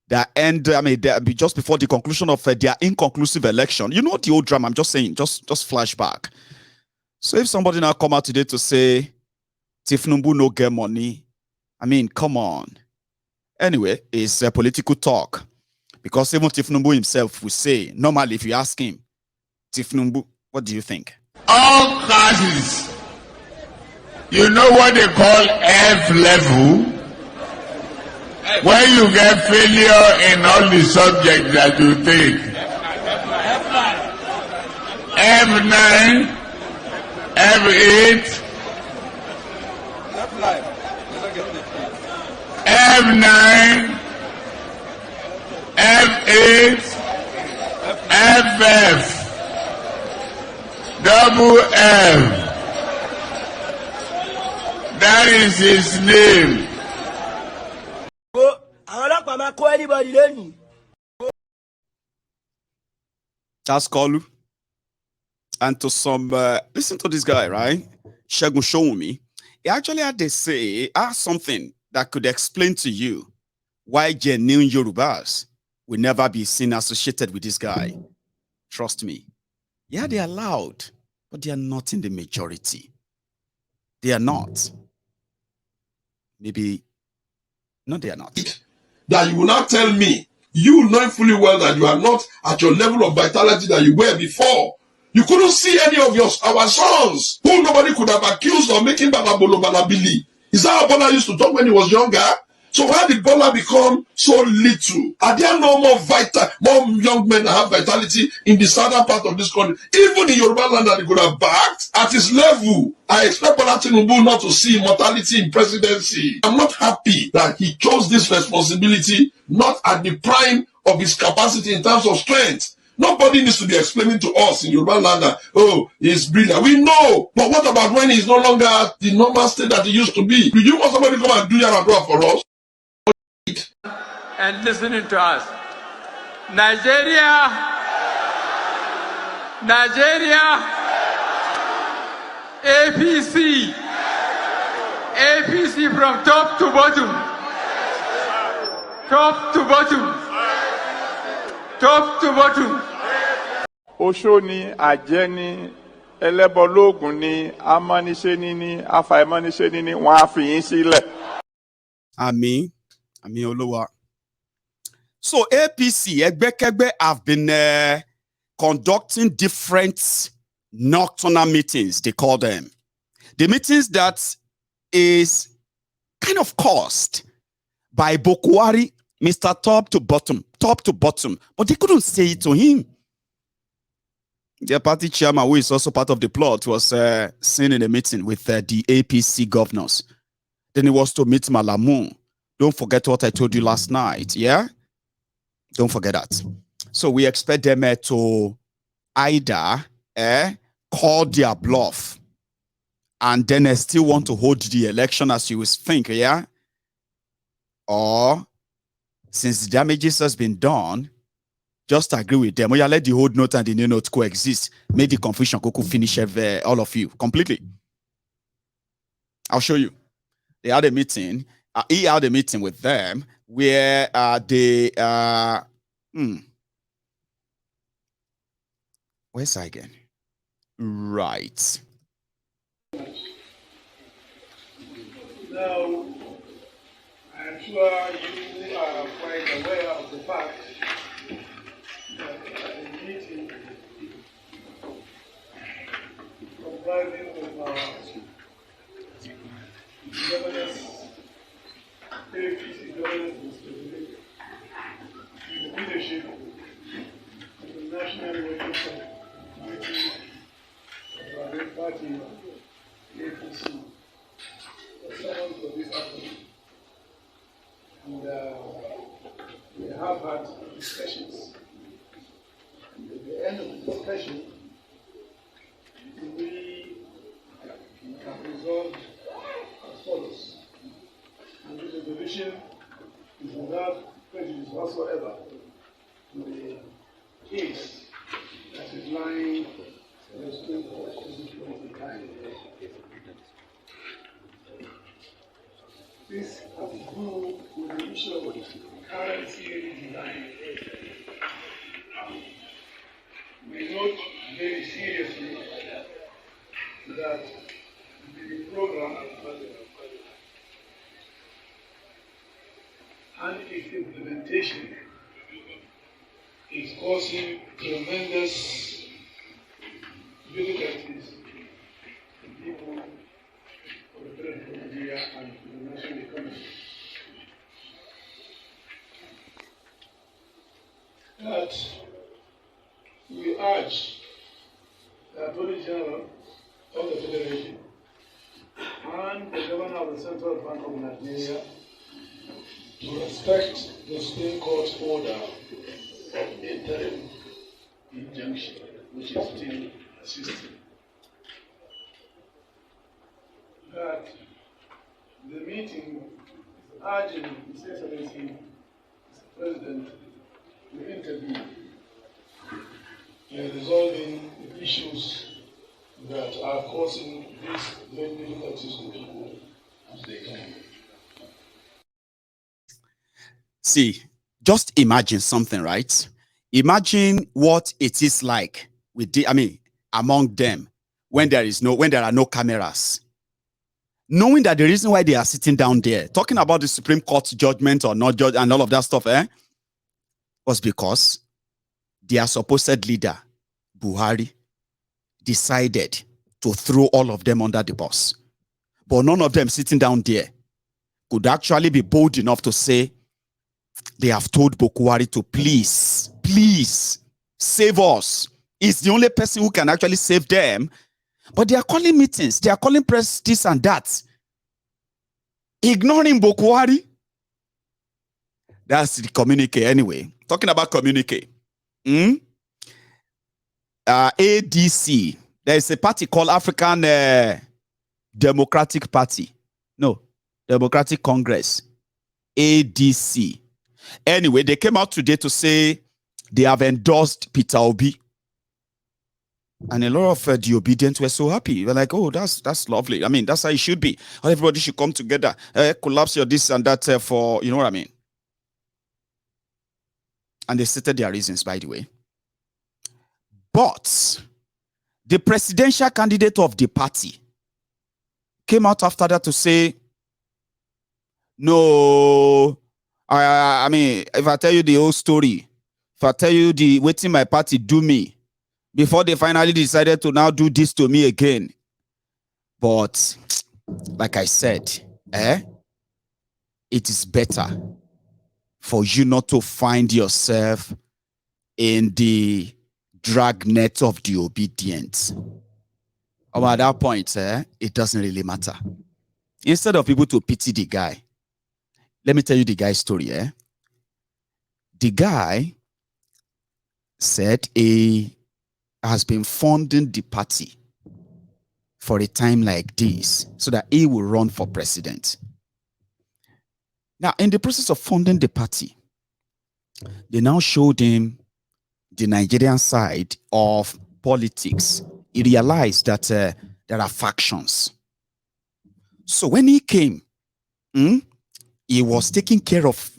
that ended, just before the conclusion of their inconclusive election. You know the old drama, I'm just saying, just flashback. So if somebody now come out today to say, Tinubu no get money, I mean, come on. Anyway, it's a political talk. Because even Tinubu himself will say, normally if you ask him, Tinubu, what do you think? All classes, you know what they call F level? When you get failure in all the subjects that you take, F9, F8, F9, F8, FF, double F. That is his name. That's Kolu. And to some, listen to this guy, right? Shegun Showumi. He actually had to say, something that could explain to you why genuine Yorubas will never be seen associated with this guy. Trust me. Yeah, they are loud, but they are not in the majority. They are not. Maybe, no, they are not. That you will not tell me, you knowing fully well that you are not at your level of vitality that you were before. You couldn't see any of our sons who nobody could have accused of making Bababolo Balabili. Is that how Bola used to talk when he was younger? So why did Bola become so little? Are there no more young men that have vitality in the southern part of this country? Even in Yoruba land that he could have backed at his level. I expect Bola Tinubu not to see immortality in presidency. I'm not happy that he chose this responsibility not at the prime of his capacity in terms of strength. Nobody needs to be explaining to us in Yoruba land that, oh, he's brilliant. We know. But what about when he's no longer at the normal state that he used to be? Do you want somebody to come and do Yaradua for us? And listening to us. Nigeria, APC from top to bottom. Oṣó ni, àjẹ́ ni, ẹlẹ́bọlóògùn ni, amániṣẹ́ni ni, afàìmọ́niṣẹ́ni ni, wọ́n á fi yín sílẹ̀. Àmín Olúwa. So APC, Egbekegbe, have been conducting different nocturnal meetings, they call them. The meetings that is kind of caused by Bokwari, Mr. Top to bottom, but they couldn't say it to him. Their party chairman, who is also part of the plot, was seen in a meeting with the APC governors. Then he was to meet Malamu. Don't forget what I told you last night, yeah? Don't forget that. So we expect them to either call their bluff and then still want to hold the election as you think, yeah? Or, since the damages has been done, just agree with them. Or you let the old note and the new note coexist. Make the confusion could finish all of you completely. I'll show you. They had a meeting. He had a meeting with them where they where's that again? Right. Now, I'm sure you are quite aware of the fact that the meeting comprising of governors, APC governors, the leadership of the National Working Committee of our party, APC, someone for this afternoon. And we have had discussions. And at the end of the discussion, we have resolved as follows. And this resolution is without prejudice whatsoever to the case that is lying in the Supreme Court at this point in time. This has to do with the issue of currency design. We note very seriously that the program and its implementation is causing tremendous difficulties to people of the Nigeria and the national economy. Attorney General of the Federation and the Governor of the Central Bank of Nigeria to respect the Supreme Court's order of interim injunction, which is still existing. That the meeting urging His Excellency, Mr. President, to intervene in resolving the issues that are causing these great difficulties to people as they come. See, just imagine something, right? Imagine what it is like with among them when there are no cameras. Knowing that the reason why they are sitting down there, talking about the Supreme Court judgment or not judge and all of that stuff, was because their supposed leader, Buhari, decided to throw all of them under the bus. But none of them sitting down there could actually be bold enough to say they have told Buhari to please save us. It's the only person who can actually save them. But they are calling meetings, they are calling press this and that, ignoring Buhari. That's the communique anyway. Talking about communique. ADC. There is a party called African Democratic Party. No, Democratic Congress. ADC. Anyway, they came out today to say they have endorsed Peter Obi. And a lot of the obedient were so happy. We're like, oh, that's lovely. I mean, that's how it should be. Everybody should come together, collapse your this and that for, you know what I mean? And they stated their reasons, by the way. But the presidential candidate of the party came out after that to say, no, I mean, if I tell you the whole story, if I tell you the waiting my party do me, before they finally decided to now do this to me again. But like I said, it is better for you not to find yourself in the dragnet of the obedient. At that point, it doesn't really matter. Instead of people to pity the guy, let me tell you the guy's story. The guy said he has been funding the party for a time like this so that he will run for president. Now, in the process of funding the party, they now showed him the Nigerian side of politics. He realized that there are factions. So when he came, he was taking care of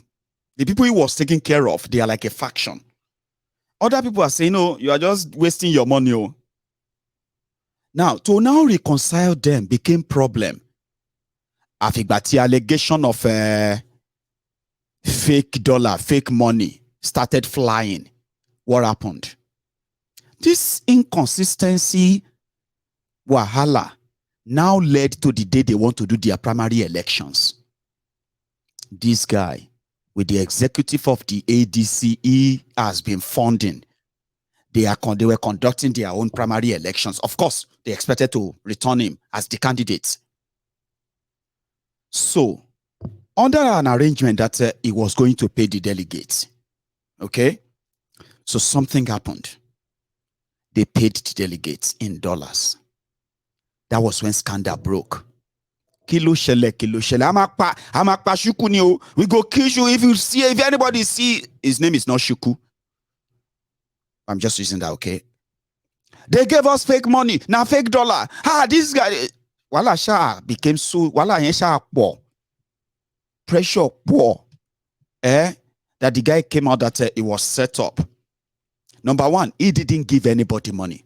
the people he was taking care of. They are like a faction. Other people are saying, no, you are just wasting your money. Oh. Now, to now reconcile them became problem. After allegation of fake dollar, fake money started flying. What happened? This inconsistency, wahala, now led to the day they want to do their primary elections. This guy, with the executive of the ADCE, has been funding. They were conducting their own primary elections. Of course, they expected to return him as the candidate. So, under an arrangement that he was going to pay the delegates, okay? So something happened. They paid the delegates in dollars. That was when scandal broke. Kilo shele. Amakpa Shuku ni o. We go kill you if anybody see. His name is not Shuku. I'm just using that, okay? They gave us fake money. Now fake dollar. This guy. Wala sha became so. Wala yen sha poor. Pressure poor. That the guy came out that it was set up. Number one, he didn't give anybody money.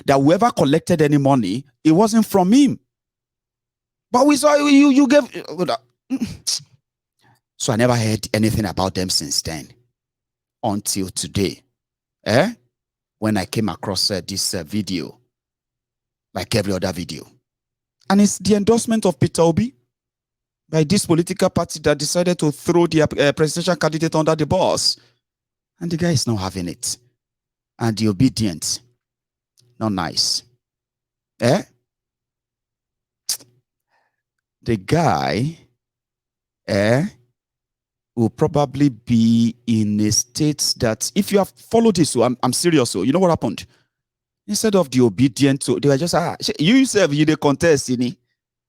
That whoever collected any money, it wasn't from him. But we saw you gave. So I never heard anything about them since then. Until today. When I came across this video. Like every other video. And it's the endorsement of Peter Obi. By this political party that decided to throw their presidential candidate under the bus. And the guy is not having it. And the obedient Not nice. Eh? The guy will probably be in a state that, if you have followed this, so I'm serious. So you know what happened? Instead of the obedient, so they were just you yourself, you the contest, you know.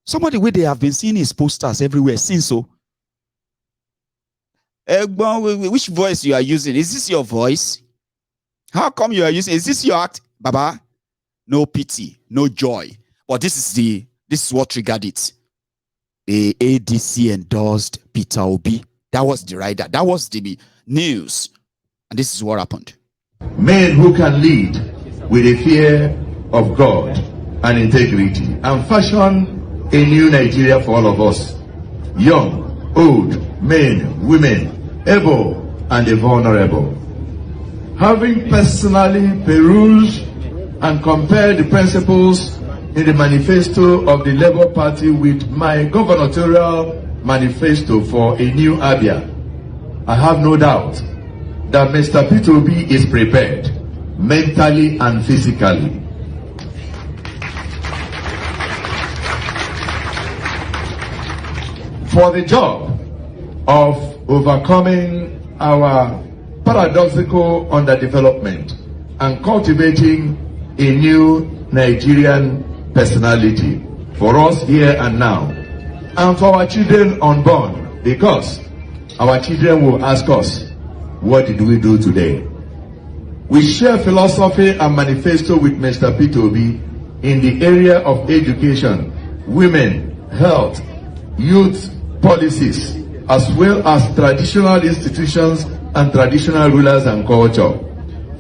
Somebody where they have been seeing his posters everywhere since. So which voice you are using? Is this your voice? How come you are using? Is this your act, Baba? No pity, no joy. But this is what triggered it. The ADC endorsed Peter Obi. That was the rider. That was the news. And this is what happened. Men who can lead with a fear of God and integrity and fashion a new Nigeria for all of us. Young, old, men, women, able and the vulnerable. Having personally perused and compared the principles in the manifesto of the Labour Party with my gubernatorial manifesto for a new Abia, I have no doubt that Mr. Peter Obi is prepared mentally and physically. For the job of overcoming our paradoxical underdevelopment and cultivating a new Nigerian personality for us here and now, and for our children unborn, because our children will ask us, what did we do today? We share philosophy and manifesto with Mr. Peter Obi in the area of education, women, health, youth policies, as well as traditional institutions and traditional rulers and culture.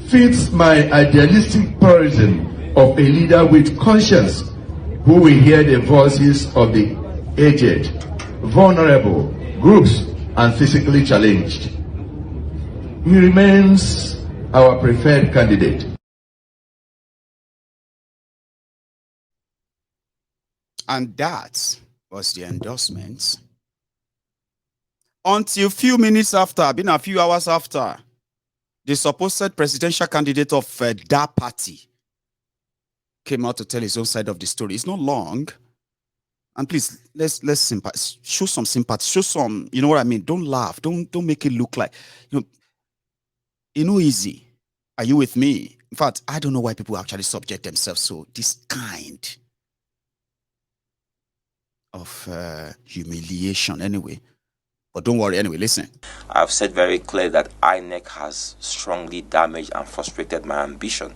Fits my idealistic person of a leader with conscience who will hear the voices of the aged, vulnerable, groups, and physically challenged. He remains our preferred candidate. And that was the endorsement. Until a few minutes after, been a few hours after, the supposed presidential candidate of that party came out to tell his own side of the story. It's not long. And please, let's show some sympathy, show some, you know what I mean? Don't laugh. Don't make it look like, easy. Are you with me? In fact, I don't know why people actually subject themselves to this kind of humiliation anyway. But don't worry, anyway, listen. I've said very clear that INEC has strongly damaged and frustrated my ambition.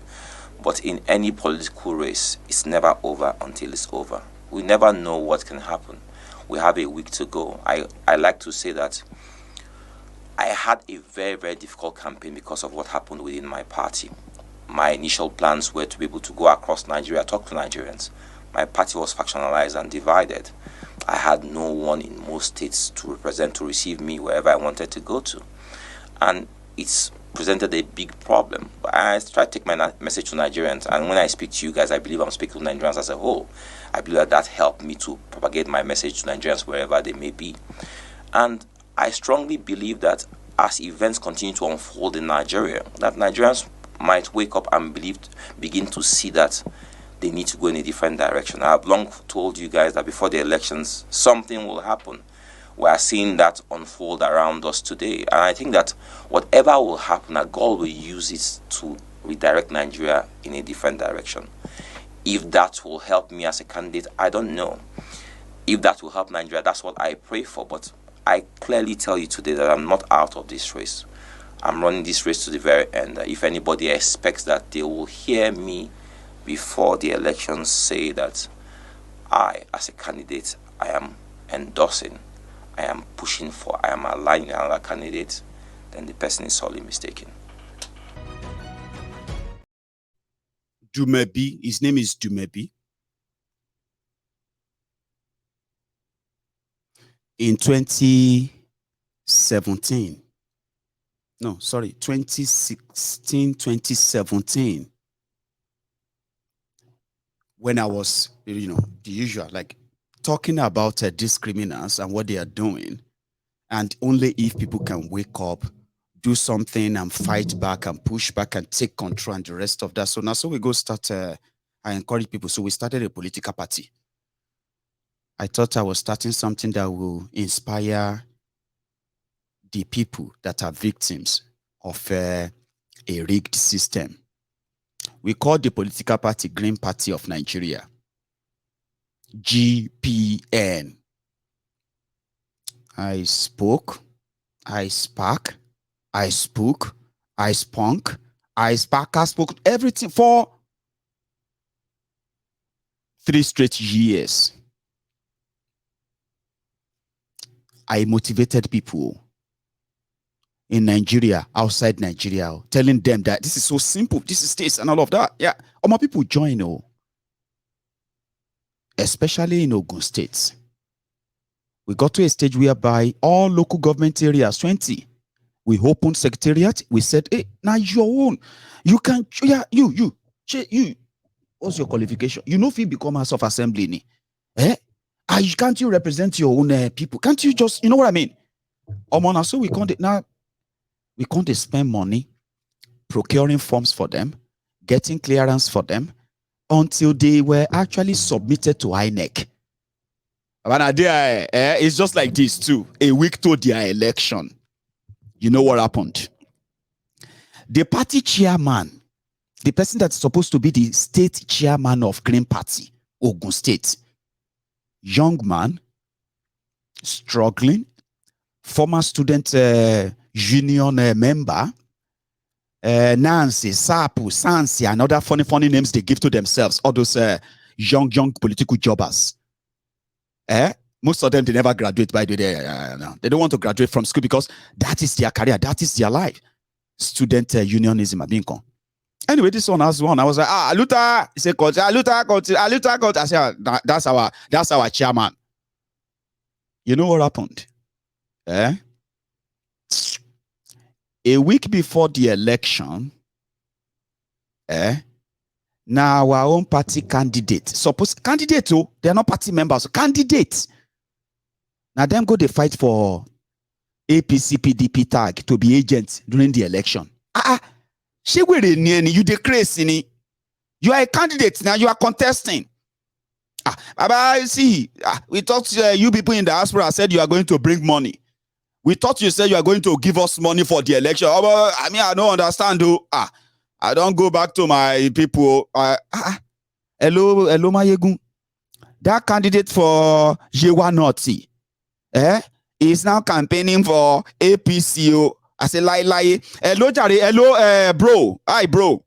But in any political race, it's never over until it's over. We never know what can happen. We have a week to go. I like to say that I had a very, very difficult campaign because of what happened within my party. My initial plans were to be able to go across Nigeria, talk to Nigerians. My party was factionalized and divided. I had no one in most states to represent, to receive me wherever I wanted to go to. And it's presented a big problem. But I try to take my message to Nigerians, and when I speak to you guys, I believe I'm speaking to Nigerians as a whole. I believe that helped me to propagate my message to Nigerians wherever they may be. And I strongly believe that as events continue to unfold in Nigeria, that Nigerians might wake up and begin to see that they need to go in a different direction. I have long told you guys that before the elections, something will happen. We are seeing that unfold around us today. And I think that whatever will happen, that God will use it to redirect Nigeria in a different direction. If that will help me as a candidate, I don't know. If that will help Nigeria, that's what I pray for. But I clearly tell you today that I'm not out of this race. I'm running this race to the very end. If anybody expects that they will hear me before the elections say that I, as a candidate, I am endorsing, I am pushing for, I am aligning another candidate, then the person is sorely mistaken. Dumebi, his name is Dumebi. In 2016, 2017, when I was, the usual, like talking about these criminals and what they are doing, and only if people can wake up, do something and fight back and push back and take control and the rest of that. So now, so we go start, I encourage people. So we started a political party. I thought I was starting something that will inspire the people that are victims of a rigged system. We call the political party Green Party of Nigeria, GPN. I spoke, I spark, I spoke, I spunk, I spark, I spoke, everything for 3 straight years. I motivated people in Nigeria, outside Nigeria, telling them that this is so simple, this is this and all of that. Yeah, all my people join, especially in Ogun State. We got to a stage whereby all local government areas, 20, we opened secretariat. We said, hey, now your own. You can, yeah, you. What's your qualification? You know if you become House of Assembly, can't you represent your own people? Can't you just, you know what I mean? So we can't spend money procuring forms for them, getting clearance for them, until they were actually submitted to INEC. It's just like this too. A week to their election. You know what happened? The party chairman, the person that's supposed to be the state chairman of Green Party, Ogun State, young man, struggling, former student union member, Nancy, Sapu, Sansi, and other funny names they give to themselves, all those young political jobbers. Most of them, they never graduate, by the way. No. They don't want to graduate from school because that is their career, that is their life. Student unionism. Anyway, this one has one. I was like, Aluta. He said, Aluta. I said, that's our chairman. You know what happened? A week before the election, now our own party candidate, they're not party members, candidates. Now them go they fight for APC PDP tag to be agents during the election. You the crazy. You are a candidate now, you are contesting. We thought you people in the diaspora said you are going to bring money. We thought you said you are going to give us money for the election. I don't understand though. I don't go back to my people. Hello, Mayegun. That candidate for Jewa Noti, is now campaigning for APCO. I say, lie. Hello, Jari. Hello, bro. Hi, bro.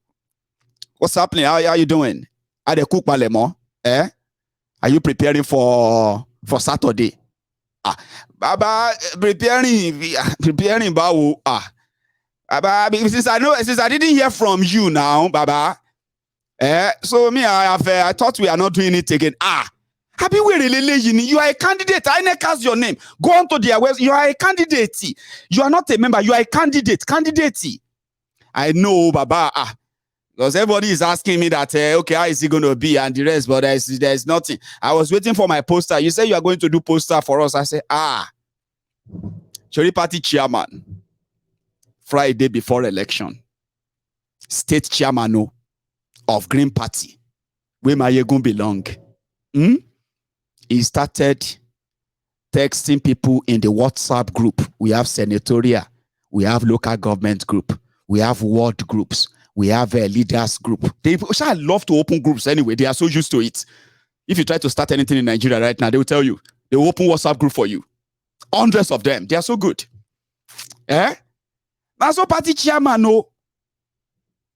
What's happening? How are you doing? Are they cook malemo? Are you preparing for Saturday? Baba, preparing, Bawu. Since I didn't hear from you now, Baba. So me, I thought we are not doing it again. Happy we really, you are a candidate. I never cast your name. Go on to their website. You are a candidate. You are not a member. You are a candidate. I know, Baba. Because everybody is asking me that, okay, how is it going to be and the rest, but there's nothing. I was waiting for my poster. You say you are going to do poster for us. I say, Chori Party chairman, Friday before election, state chairman of Green Party, where Mayegun belong. He started texting people in the WhatsApp group. We have senatorial, we have local government group, we have ward groups, we have a leaders group. They love to open groups anyway. They are so used to it. If you try to start anything in Nigeria right now, they will tell you. They will open WhatsApp group for you. Hundreds of them. They are so good. That's what party chairman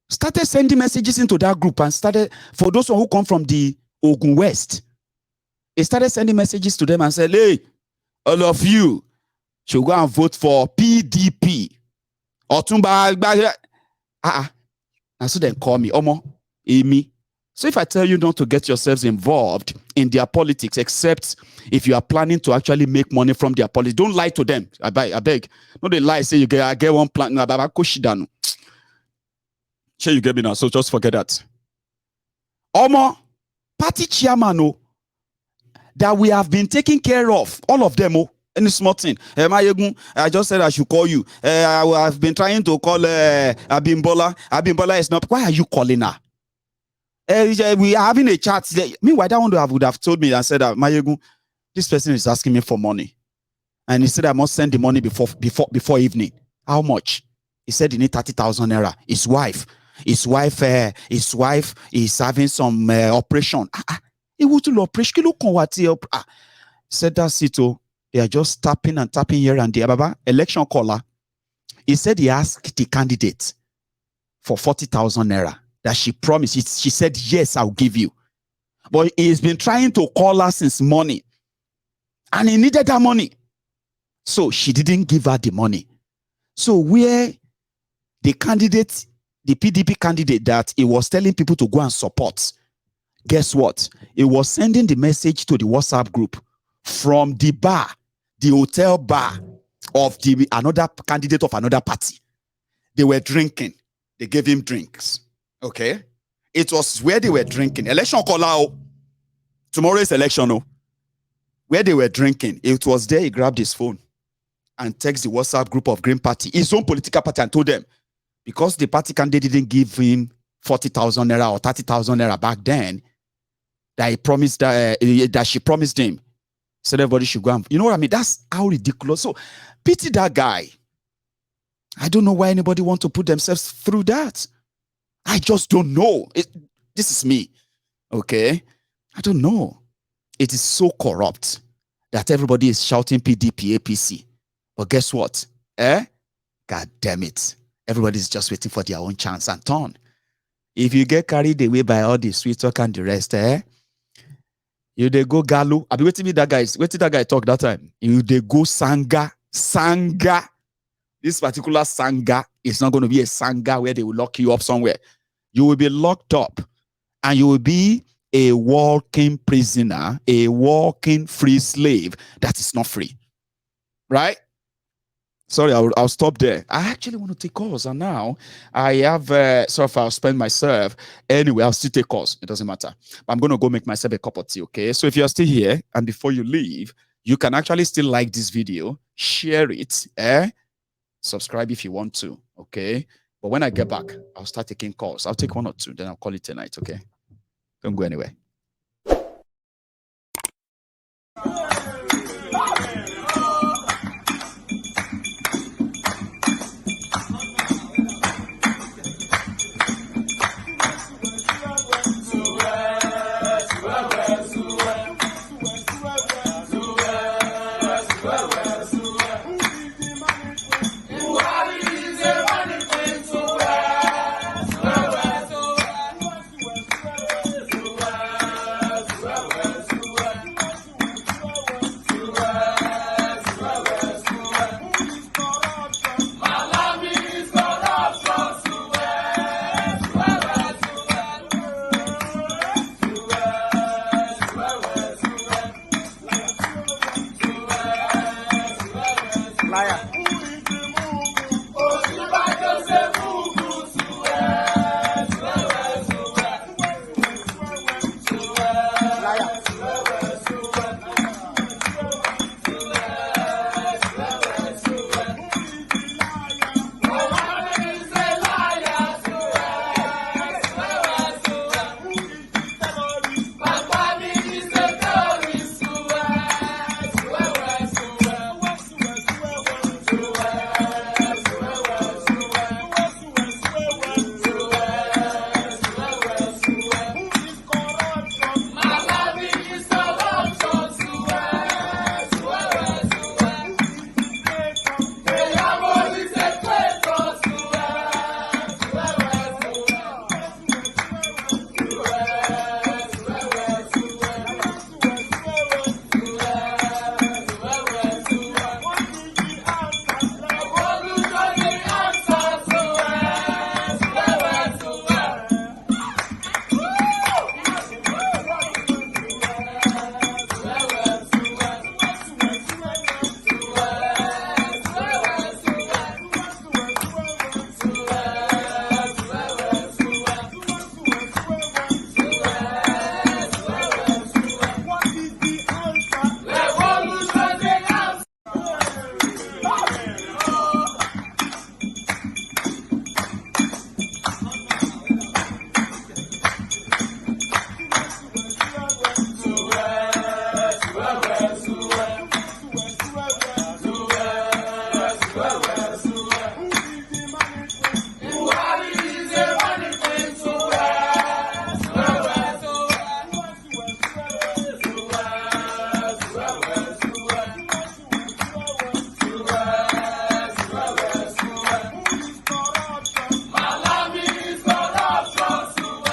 started sending messages into that group and started, for those who come from the Ogun West, he started sending messages to them and said, hey, all of you should go and vote for PDP. Otumba. And so then call me, Omo, Amy. So if I tell you not to get yourselves involved in their politics, except if you are planning to actually make money from their politics, don't lie to them. I beg. No, they lie, say I get one plan. Sure, you get me now, so just forget that. Omo, party chairman, that we have been taking care of, all of them, Any small thing. Mayegun, I just said I should call you. I've been trying to call Abimbola. Abimbola is not. Why are you calling her? We are having a chat. Meanwhile, that one would have told me and said that Mayegun, this person is asking me for money. And he said I must send the money before evening. How much? He said he need 30,000 naira. His wife is having some operation. He would to operation. He said that's it. Oh, they are just tapping and tapping here and there. Baba, election caller. He said he asked the candidate for 40,000 naira that she promised. She said yes, I'll give you. But he's been trying to call her since morning, and he needed that money. So she didn't give her the money. So where the candidate, the PDP candidate that he was telling people to go and support, guess what? He was sending the message to the WhatsApp group from the bar, the hotel bar of another candidate of another party. They were drinking. They gave him drinks. Okay? It was where they were drinking. Election call out. Tomorrow is election. No? Where they were drinking. It was there. He grabbed his phone and text the WhatsApp group of Green Party, his own political party, and told them, because the party candidate didn't give him 40,000 naira or 30,000 naira back then, that he promised that she promised him, said everybody should go and, you know what I mean? That's how ridiculous. So pity that guy. I don't know why anybody wants to put themselves through that. I just don't know. This is me. Okay? I don't know. It is so corrupt that everybody is shouting PDP, APC. But guess what? God damn it. Everybody's just waiting for their own chance and turn. If you get carried away by all the sweet talk and the rest, you they go Galu. I'll be waiting with that guy. Wait till that guy talk that time. You they go Sanga. This particular Sanga is not going to be a Sanga where they will lock you up somewhere. You will be locked up and you will be a walking prisoner, a walking free slave that is not free. Right? Sorry, I'll stop there. I actually want to take calls, and now I have, I'll spend myself. Anyway, I'll still take calls. It doesn't matter. But I'm going to go make myself a cup of tea, okay? So if you're still here, and before you leave, you can actually still like this video, share it, subscribe if you want to, okay? But when I get back, I'll start taking calls. I'll take one or two, then I'll call it a night, okay? Don't go anywhere.